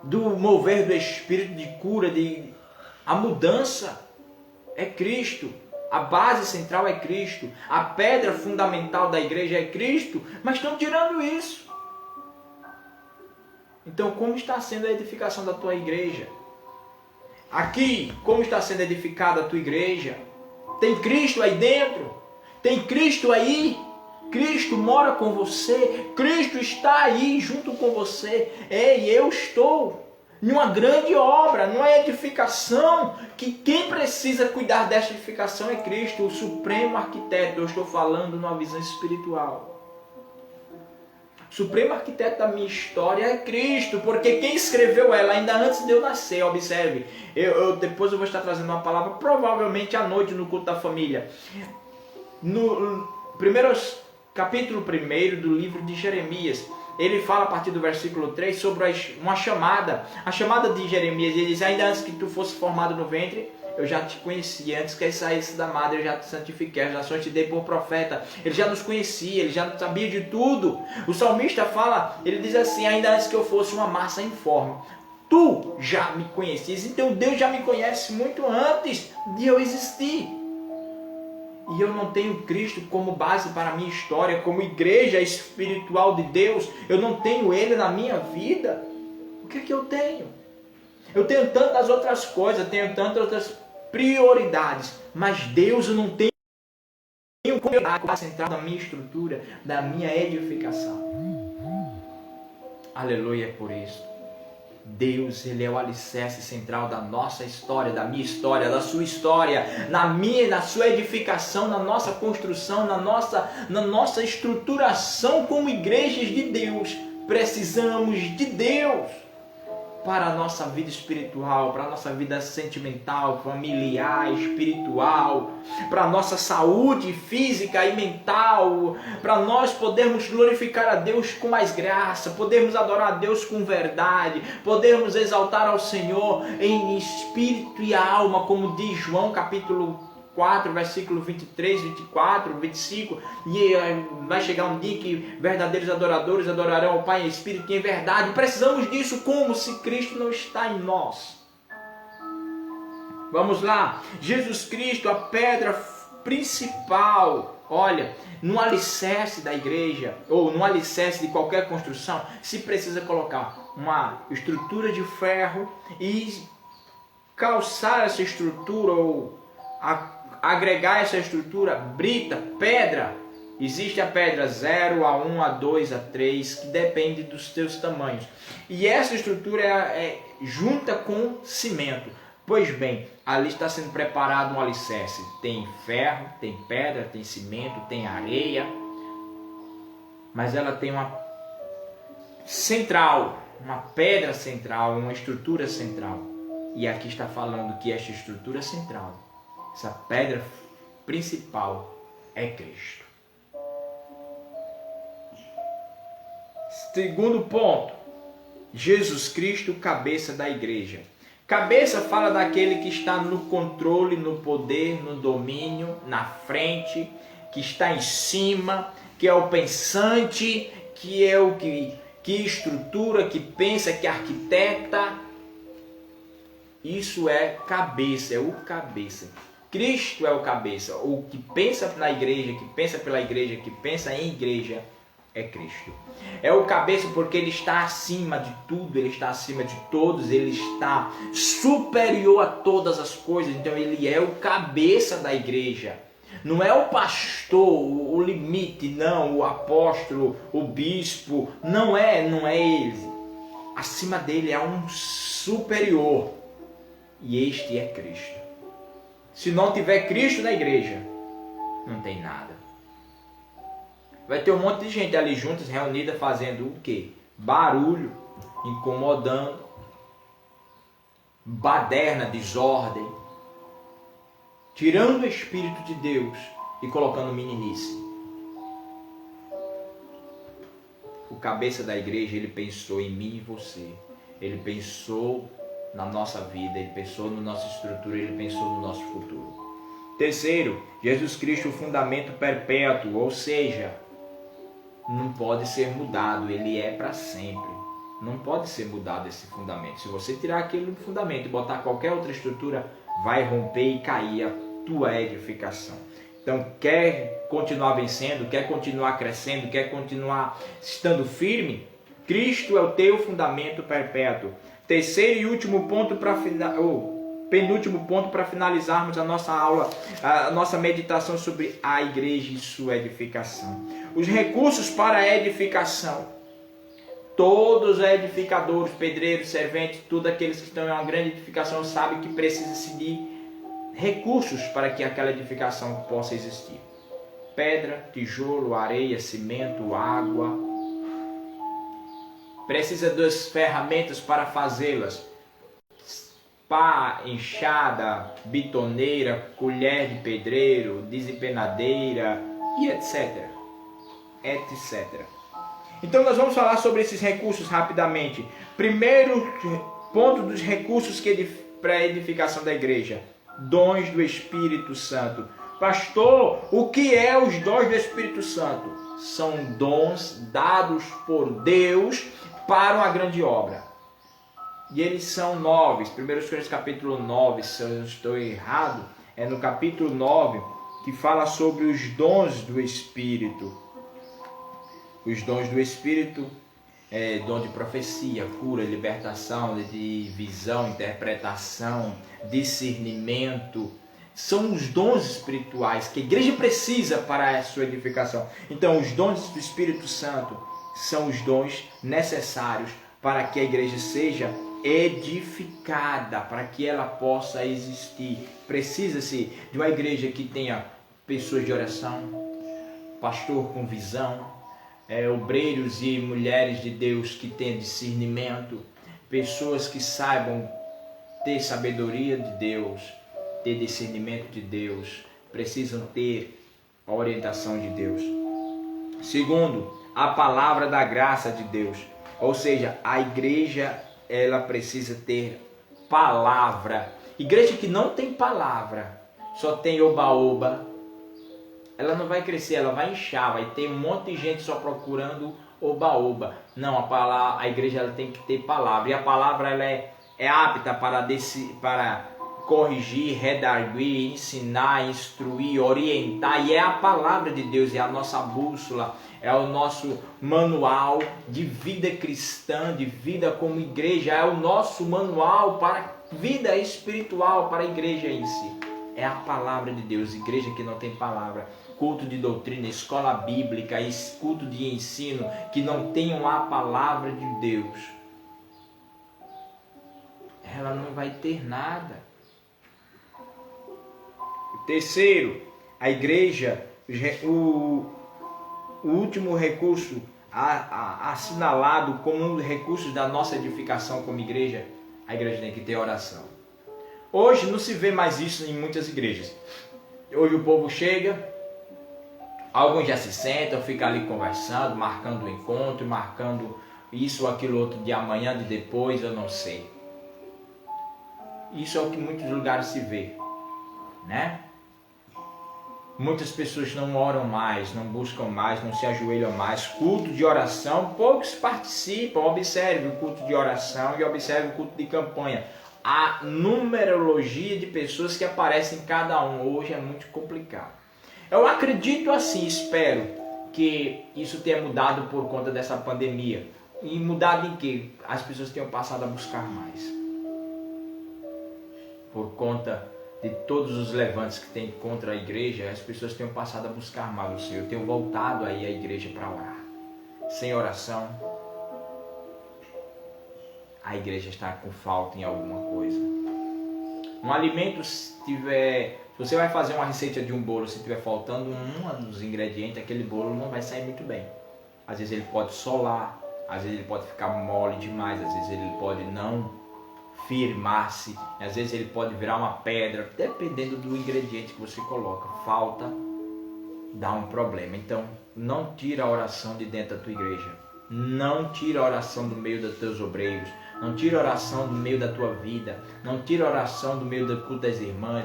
do mover do Espírito, de cura, a mudança. É Cristo. A base central é Cristo. A pedra fundamental da igreja é Cristo. Mas estão tirando isso. Então, como está sendo a edificação da tua igreja? Aqui, como está sendo edificada a tua igreja? Tem Cristo aí dentro? Tem Cristo aí? Cristo mora com você? Cristo está aí junto com você? Eu estou em uma grande obra, numa edificação, que quem precisa cuidar desta edificação é Cristo, o supremo arquiteto. Eu estou falando numa visão espiritual. Supremo arquiteto da minha história é Cristo, porque quem escreveu ela ainda antes de eu nascer, observe, depois eu vou estar trazendo uma palavra, provavelmente à noite no culto da família, no capítulo 1 do livro de Jeremias, ele fala a partir do versículo 3 sobre uma chamada, a chamada de Jeremias. Ele diz: ainda antes que tu fosse formado no ventre, eu já te conhecia. Antes que saísse da madre, eu já te santifiquei. As nações te dei por profeta. Ele já nos conhecia, ele já sabia de tudo. O salmista fala, ele diz assim: ainda antes que eu fosse uma massa informe, tu já me conhecias. Então Deus já me conhece muito antes de eu existir. E eu não tenho Cristo como base para a minha história, como igreja espiritual de Deus. Eu não tenho Ele na minha vida. O que é que eu tenho? Eu tenho tantas outras coisas, tenho tantas outras prioridades. Mas Deus eu não tenho como central da minha estrutura, da minha edificação. Aleluia por isso. Deus, Ele é o alicerce central da nossa história, da minha história, da sua história, na minha e na sua edificação, na nossa construção, na nossa estruturação como igrejas de Deus. Precisamos de Deus para a nossa vida espiritual, para a nossa vida sentimental, familiar, espiritual, para a nossa saúde física e mental, para nós podermos glorificar a Deus com mais graça, podermos adorar a Deus com verdade, podermos exaltar ao Senhor em espírito e alma, como diz João capítulo 4, versículo 23, 24, 25, e vai chegar um dia que verdadeiros adoradores adorarão ao Pai em espírito e em verdade. Precisamos disso como se Cristo não está em nós. Vamos lá, Jesus Cristo, a pedra principal. Olha, no alicerce da igreja, ou no alicerce de qualquer construção, se precisa colocar uma estrutura de ferro e calçar essa estrutura, ou agregar essa estrutura, brita, pedra. Existe a pedra 0, A1, A2, A3, que depende dos teus tamanhos. E essa estrutura é junta com cimento. Pois bem, ali está sendo preparado um alicerce. Tem ferro, tem pedra, tem cimento, tem areia. Mas ela tem uma central, uma pedra central, uma estrutura central. E aqui está falando que esta estrutura central, essa pedra principal, é Cristo. Segundo ponto, Jesus Cristo, cabeça da igreja. Cabeça fala daquele que está no controle, no poder, no domínio, na frente, que está em cima, que é o pensante, que é o que estrutura, que pensa, que arquiteta. Isso é cabeça, é o cabeça. Cristo é o cabeça. O que pensa na igreja, que pensa pela igreja, que pensa em igreja, é Cristo. É o cabeça porque Ele está acima de tudo, Ele está acima de todos, Ele está superior a todas as coisas. Então Ele é o cabeça da igreja. Não é o pastor, o limite, não, o apóstolo, o bispo. Não é ele. Acima dele há um superior. E este é Cristo. Se não tiver Cristo na igreja, não tem nada. Vai ter um monte de gente ali juntas, reunida, fazendo o quê? Barulho, incomodando, baderna, desordem, tirando o Espírito de Deus e colocando meninice. O cabeça da igreja, ele pensou em mim e você. Ele pensou na nossa vida, ele pensou na nossa estrutura, ele pensou no nosso futuro. Terceiro, Jesus Cristo, o fundamento perpétuo, ou seja, não pode ser mudado, ele é para sempre. Não pode ser mudado esse fundamento. Se você tirar aquele fundamento e botar qualquer outra estrutura, vai romper e cair a tua edificação. Então, quer continuar vencendo, quer continuar crescendo, quer continuar estando firme? Cristo é o teu fundamento perpétuo. Terceiro e último ponto para penúltimo ponto para finalizarmos a nossa aula, a nossa meditação sobre a igreja e sua edificação. Os recursos para a edificação. Todos os edificadores, pedreiros, serventes, todos aqueles que estão em uma grande edificação sabem que precisa-se de recursos para que aquela edificação possa existir. Pedra, tijolo, areia, cimento, água. Precisa das ferramentas para fazê-las. Pá, enxada, bitoneira, colher de pedreiro, desempenadeira e etc. Etc. Então nós vamos falar sobre esses recursos rapidamente. Primeiro ponto dos recursos para a edificação da igreja. Dons do Espírito Santo. Pastor, o que é os dons do Espírito Santo? São dons dados por Deus para uma grande obra. E eles são 9. 1 Coríntios capítulo 9, se eu não estou errado, é no capítulo 9 que fala sobre os dons do Espírito. Os dons do Espírito é dom de profecia, cura, libertação, de visão, interpretação, discernimento. São os dons espirituais que a igreja precisa para a sua edificação. Então, os dons do Espírito Santo são os dons necessários para que a igreja seja edificada, para que ela possa existir. Precisa-se de uma igreja que tenha pessoas de oração, pastor com visão, obreiros e mulheres de Deus que tenham discernimento, pessoas que saibam ter sabedoria de Deus, ter discernimento de Deus, precisam ter a orientação de Deus. Segundo, a palavra da graça de Deus, ou seja, a igreja ela precisa ter palavra. Igreja que não tem palavra, só tem oba-oba, ela não vai crescer, ela vai inchar, vai ter um monte de gente só procurando oba-oba. Não, a igreja ela tem que ter palavra, e a palavra ela é apta para corrigir, redarguir, ensinar, instruir, orientar, e é a palavra de Deus, é a nossa bússola, é o nosso manual de vida cristã, de vida como igreja, é o nosso manual para vida espiritual, para a igreja em si. É a palavra de Deus. Igreja que não tem palavra, culto de doutrina, escola bíblica, culto de ensino, que não tenham a palavra de Deus, ela não vai ter nada. Terceiro, a igreja, o último recurso assinalado como um dos recursos da nossa edificação como igreja, a igreja tem que ter oração. Hoje não se vê mais isso em muitas igrejas. Hoje o povo chega, alguns já se sentam, ficam ali conversando, marcando o encontro, marcando isso ou aquilo outro de amanhã, de depois, eu não sei. Isso é o que em muitos lugares se vê, né? Muitas pessoas não oram mais, não buscam mais, não se ajoelham mais. Culto de oração, poucos participam. Observe o culto de oração e observe o culto de campanha. A numerologia de pessoas que aparecem em cada um hoje é muito complicado. Eu acredito assim, espero que isso tenha mudado por conta dessa pandemia. E mudado em que? As pessoas tenham passado a buscar mais. Por conta de todos os levantes que tem contra a igreja, as pessoas tenham passado a buscar mais o Senhor, tenham voltado aí à igreja para orar. Sem oração, a igreja está com falta em alguma coisa. Um alimento, se você vai fazer uma receita de um bolo, se tiver faltando um dos ingredientes, aquele bolo não vai sair muito bem. Às vezes ele pode solar, às vezes ele pode ficar mole demais, às vezes ele pode não firmar-se, às vezes ele pode virar uma pedra, dependendo do ingrediente que você coloca. Falta, dá um problema. Então, não tira a oração de dentro da tua igreja, não tira a oração do meio dos teus obreiros, não tira a oração do meio da tua vida, não tira a oração do meio do culto das irmãs,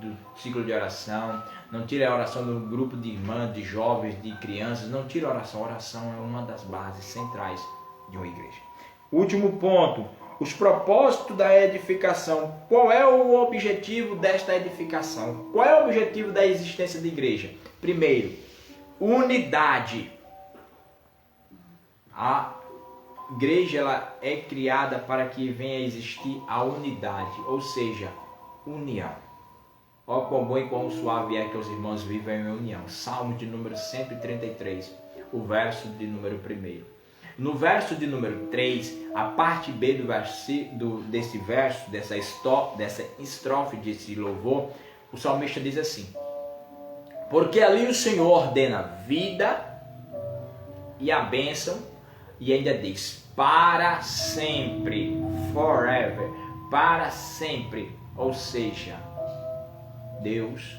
do ciclo de oração, não tira a oração do grupo de irmãs, de jovens, de crianças, não tira a oração. A oração é uma das bases centrais de uma igreja. Último ponto, os propósitos da edificação. Qual é o objetivo desta edificação? Qual é o objetivo da existência da igreja? Primeiro, unidade. A igreja ela é criada para que venha a existir a unidade, ou seja, união. Ó quão bom e quão suave é que os irmãos vivem em união. Salmo de número 133, o verso de número 1. No verso de número 3, a parte B desse verso, dessa estrofe desse louvor, o salmista diz assim: porque ali o Senhor ordena vida e a bênção, e ainda diz, para sempre, forever, para sempre. Ou seja, Deus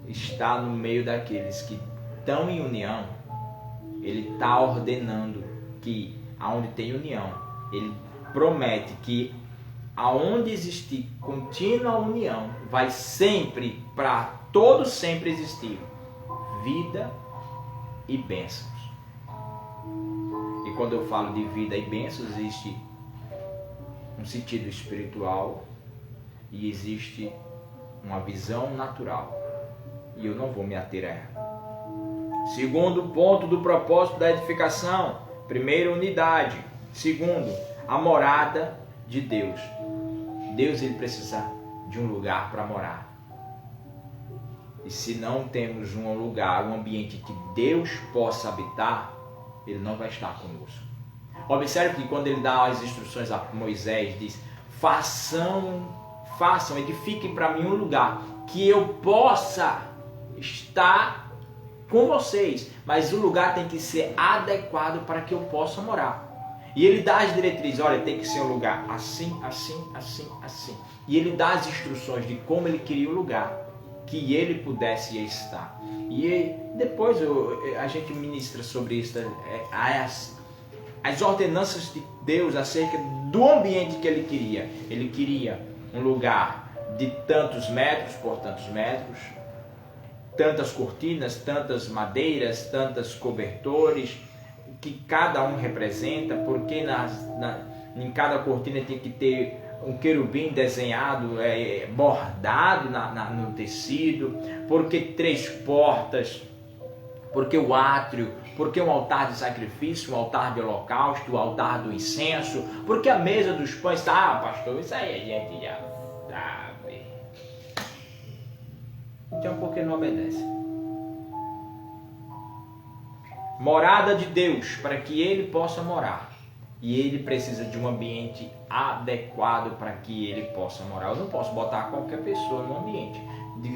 está no meio daqueles que estão em união. Ele está ordenando que aonde tem união, ele promete que aonde existir contínua união, vai sempre, para todo sempre existir vida e bênçãos. E quando eu falo de vida e bênçãos, existe um sentido espiritual e existe uma visão natural. E eu não vou me ater a ela. Segundo ponto do propósito da edificação. Primeiro, unidade. Segundo, a morada de Deus. Deus ele precisa de um lugar para morar. E se não temos um lugar, um ambiente que Deus possa habitar, Ele não vai estar conosco. Observe que quando ele dá as instruções a Moisés, diz: façam, edifiquem para mim um lugar que eu possa estar com vocês, mas o lugar tem que ser adequado para que eu possa morar. E ele dá as diretrizes: olha, tem que ser um lugar assim, assim, assim, assim. E ele dá as instruções de como ele queria o lugar que ele pudesse estar. E depois a gente ministra sobre isso, as ordenanças de Deus acerca do ambiente que ele queria. Ele queria um lugar de tantos metros por tantos metros, tantas cortinas, tantas madeiras, tantos cobertores, que cada um representa, porque em cada cortina tinha que ter um querubim desenhado, bordado no tecido, porque 3 portas, porque o átrio, porque um altar de sacrifício, um altar de holocausto, o altar do incenso, porque a mesa dos pães. Pastor, isso aí a gente já sabe. Então por que não obedece? Morada de Deus, para que ele possa morar. E ele precisa de um ambiente adequado para que ele possa morar. Eu não posso botar qualquer pessoa no ambiente.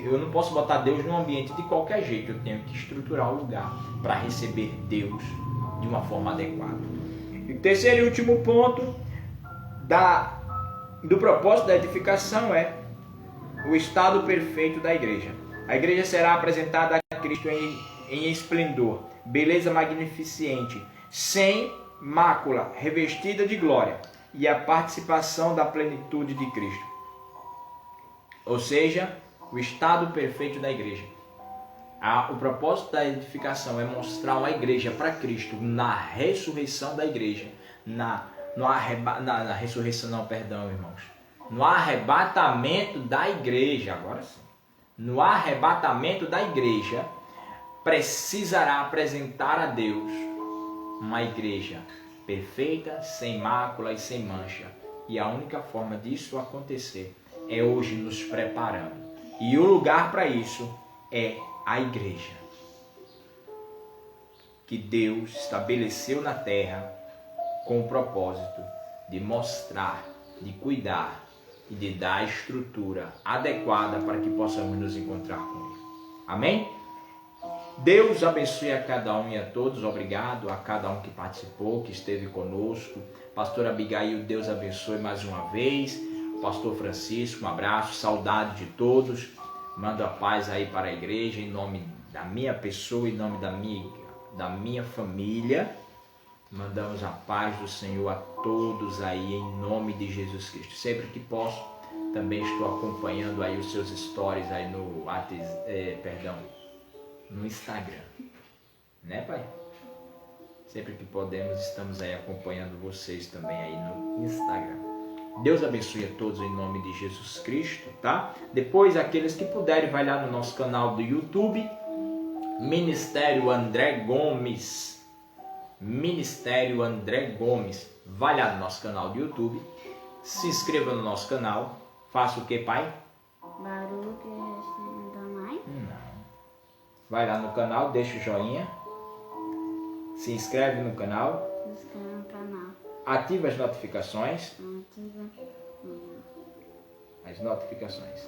Eu não posso botar Deus num ambiente de qualquer jeito. Eu tenho que estruturar o lugar para receber Deus de uma forma adequada. E o terceiro e último ponto do propósito da edificação é o estado perfeito da igreja. A igreja será apresentada a Cristo em esplendor, beleza magnificente, sem mácula, revestida de glória, e a participação da plenitude de Cristo. Ou seja, o estado perfeito da igreja. O propósito da edificação é mostrar uma igreja para Cristo na ressurreição da igreja. Na ressurreição, não, perdão, irmãos. No arrebatamento da igreja, agora sim. No arrebatamento da igreja, precisará apresentar a Deus uma igreja perfeita, sem mácula e sem mancha. E a única forma disso acontecer é hoje nos preparando. E o lugar para isso é a igreja, que Deus estabeleceu na terra com o propósito de mostrar, de cuidar e de dar a estrutura adequada para que possamos nos encontrar com Ele. Amém? Deus abençoe a cada um e a todos. Obrigado a cada um que participou, que esteve conosco. Pastor Abigail, Deus abençoe mais uma vez. Pastor Francisco, um abraço, saudade de todos. Mando a paz aí para a igreja, em nome da minha pessoa, em nome da minha família. Mandamos a paz do Senhor a todos aí, em nome de Jesus Cristo. Sempre que posso, também estou acompanhando aí os seus stories aí no Instagram, né, Pai? Sempre que podemos, estamos aí acompanhando vocês também aí no Instagram. Deus abençoe a todos em nome de Jesus Cristo, tá? Depois, aqueles que puderem, vai lá no nosso canal do YouTube, Ministério André Gomes. Ministério André Gomes. Vai lá no nosso canal do YouTube, se inscreva no nosso canal. Faça o que, Pai? Barulho que não dá mais? Não. Vai lá no canal, deixa o joinha, se inscreve no canal, ativa as notificações. As notificações.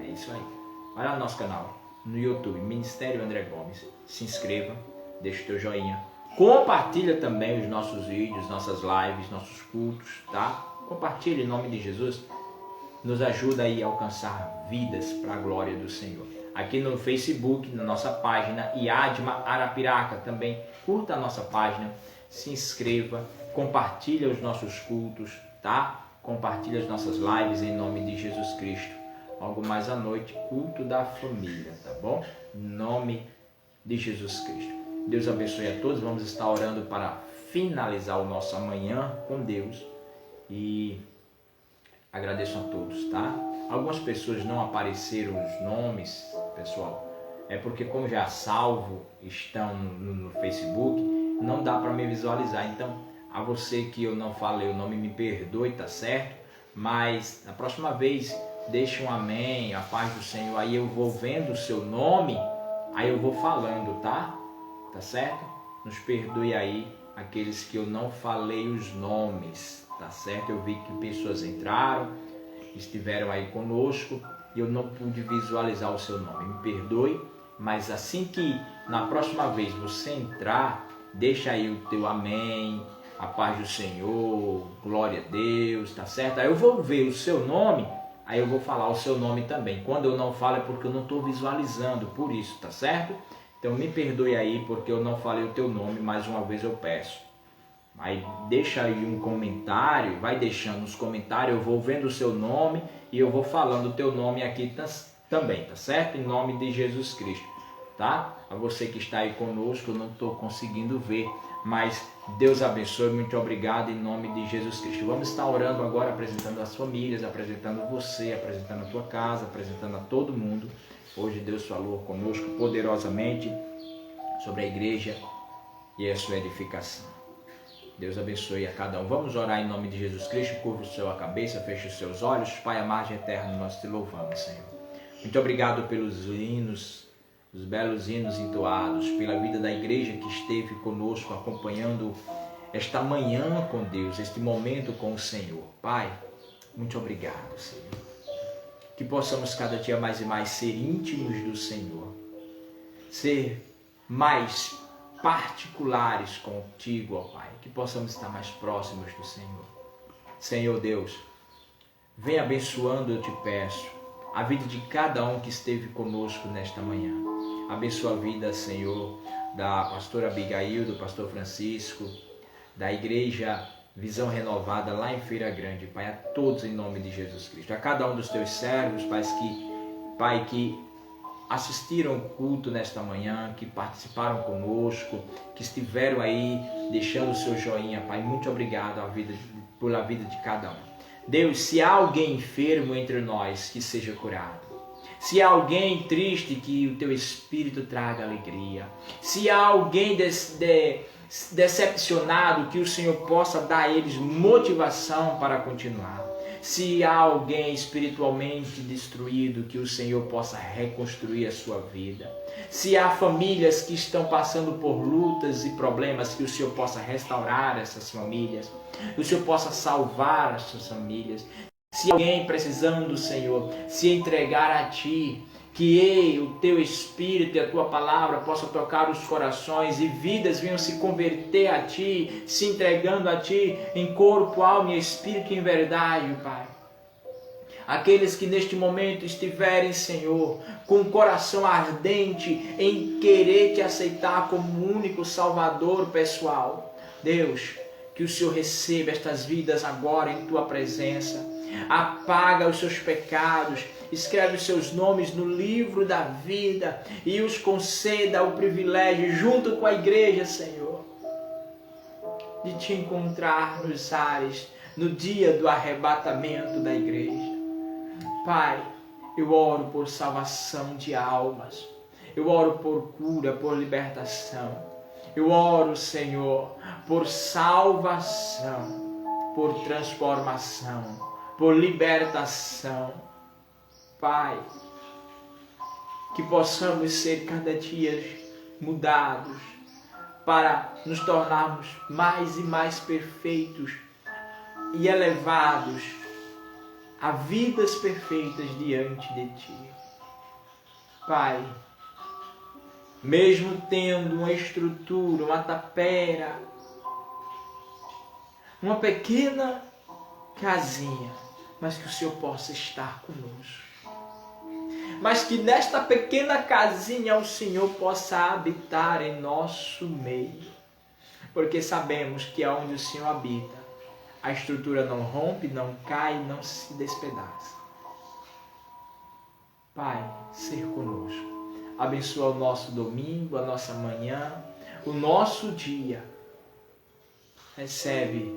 É isso aí. Vai lá no nosso canal, no YouTube, Ministério André Gomes, se inscreva, deixa o teu joinha, compartilha também os nossos vídeos, nossas lives, nossos cultos, tá? Compartilha em nome de Jesus. Nos ajuda aí a alcançar vidas para a glória do Senhor. Aqui no Facebook, na nossa página, Iadma Arapiraca, também curta a nossa página, se inscreva, compartilha os nossos cultos, tá? Compartilha as nossas lives em nome de Jesus Cristo. Logo mais à noite, culto da família, tá bom? Em nome de Jesus Cristo. Deus abençoe a todos. Vamos estar orando para finalizar o nosso amanhã com Deus. E agradeço a todos, tá? Algumas pessoas não apareceram os nomes, pessoal. É porque como já salvo estão no Facebook, não dá para me visualizar. Então, a você que eu não falei o nome, me perdoe, tá certo? Mas na próxima vez, deixe um amém, a paz do Senhor. Aí eu vou vendo o seu nome, aí eu vou falando, tá? Tá certo? nos perdoe aí aqueles que eu não falei os nomes, tá certo? Eu vi que pessoas entraram, estiveram aí conosco e eu não pude visualizar o seu nome. Me perdoe, mas assim que na próxima vez você entrar, deixa aí o teu amém, a paz do Senhor, glória a Deus, tá certo? Aí eu vou ver o seu nome, aí eu vou falar o seu nome também. Quando eu não falo é porque eu não estou visualizando, por isso, tá certo? Então me perdoe aí porque eu não falei o teu nome, mais uma vez eu peço. Aí deixa aí um comentário, vai deixando nos comentários, eu vou vendo o seu nome e eu vou falando o teu nome aqui também, tá certo? Em nome de Jesus Cristo, tá? A você que está aí conosco, eu não estou conseguindo ver, mas Deus abençoe, muito obrigado em nome de Jesus Cristo. Vamos estar orando agora, apresentando as famílias, apresentando você, apresentando a tua casa, apresentando a todo mundo. Hoje Deus falou conosco poderosamente sobre a igreja e a sua edificação. Deus abençoe a cada um. Vamos orar em nome de Jesus Cristo. Curva o seu a cabeça, feche os seus olhos. Pai amado e eterno, nós te louvamos, Senhor. Muito obrigado pelos hinos, os belos hinos entoados, pela vida da igreja que esteve conosco, acompanhando esta manhã com Deus, este momento com o Senhor. Pai, muito obrigado, Senhor. Que possamos cada dia mais e mais ser íntimos do Senhor, ser mais particulares contigo, ó Pai, que possamos estar mais próximos do Senhor. Senhor Deus, vem abençoando, eu te peço, a vida de cada um que esteve conosco nesta manhã. Abençoa a vida, Senhor, da pastora Abigail, do pastor Francisco, da igreja Visão Renovada lá em Feira Grande, Pai, a todos em nome de Jesus Cristo. A cada um dos teus servos, Pai, que assistiram o culto nesta manhã, que participaram conosco, que estiveram aí deixando o seu joinha, Pai, muito obrigado pela vida de cada um. Deus, se há alguém enfermo entre nós, que seja curado. Se há alguém triste, que o teu Espírito traga alegria. Se há alguém decepcionado, que o Senhor possa dar a eles motivação para continuar. Se há alguém espiritualmente destruído, que o Senhor possa reconstruir a sua vida. Se há famílias que estão passando por lutas e problemas, que o Senhor possa restaurar essas famílias. Que o Senhor possa salvar essas famílias. Se alguém precisando, Senhor, se entregar a Ti, que o Teu Espírito e a Tua Palavra possam tocar os corações e vidas venham se converter a Ti, se entregando a Ti em corpo, alma e espírito em verdade, Pai. Aqueles que neste momento estiverem, Senhor, com o coração ardente em querer Te aceitar como único Salvador pessoal. Deus, que o Senhor receba estas vidas agora em Tua presença. Apaga os seus pecados, escreve os seus nomes no livro da vida e os conceda o privilégio, junto com a igreja, Senhor, de Te encontrar nos ares, no dia do arrebatamento da igreja. Pai, eu oro por salvação de almas, eu oro por cura, por libertação, eu oro, Senhor, por salvação, por transformação, por libertação. Pai, que possamos ser cada dia mudados para nos tornarmos mais e mais perfeitos e elevados a vidas perfeitas diante de Ti. Pai, mesmo tendo uma estrutura, uma tapera, uma pequena casinha, mas que o Senhor possa estar conosco. Mas que nesta pequena casinha o Senhor possa habitar em nosso meio. Porque sabemos que aonde o Senhor habita, a estrutura não rompe, não cai, não se despedaça. Pai, ser conosco. Abençoa o nosso domingo, a nossa manhã, o nosso dia. Recebe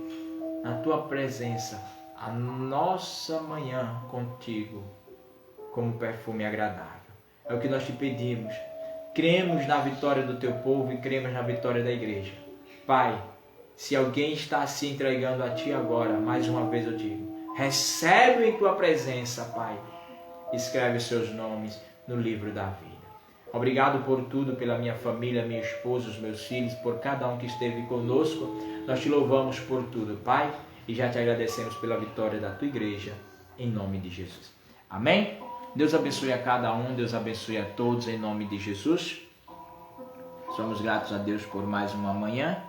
na Tua presença a nossa manhã contigo como perfume agradável. É o que nós Te pedimos. Cremos na vitória do Teu povo e cremos na vitória da igreja. Pai, se alguém está se entregando a Ti agora, mais uma vez eu digo, recebe em Tua presença, Pai. Escreve os seus nomes no livro da vida. Obrigado por tudo, pela minha família, minha esposa, os meus filhos, por cada um que esteve conosco. Nós te louvamos por tudo, Pai, e já te agradecemos pela vitória da tua igreja, em nome de Jesus. Amém? Deus abençoe a cada um, Deus abençoe a todos, em nome de Jesus. Somos gratos a Deus por mais uma manhã.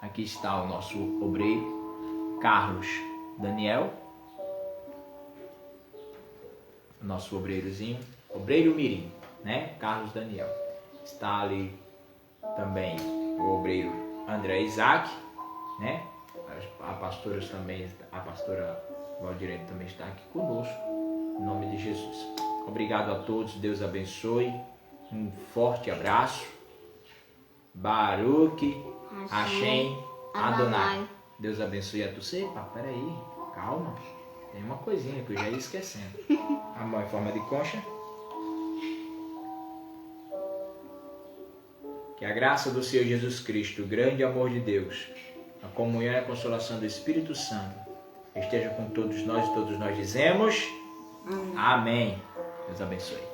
Aqui está o nosso obreiro, Carlos Daniel, nosso obreirozinho, obreiro mirim, né? Carlos Daniel. Está ali também o obreiro André Isaac, né? A pastora Valdirene também está aqui conosco, em nome de Jesus. Obrigado a todos, Deus abençoe, um forte abraço. Baruch Hashem Adonai. Deus abençoe a tu. Peraí, calma, tem uma coisinha que eu já ia esquecendo. A mão em forma de concha. Que a graça do Senhor Jesus Cristo, o grande amor de Deus, a comunhão e a consolação do Espírito Santo esteja com todos nós, e todos nós dizemos amém. Deus abençoe.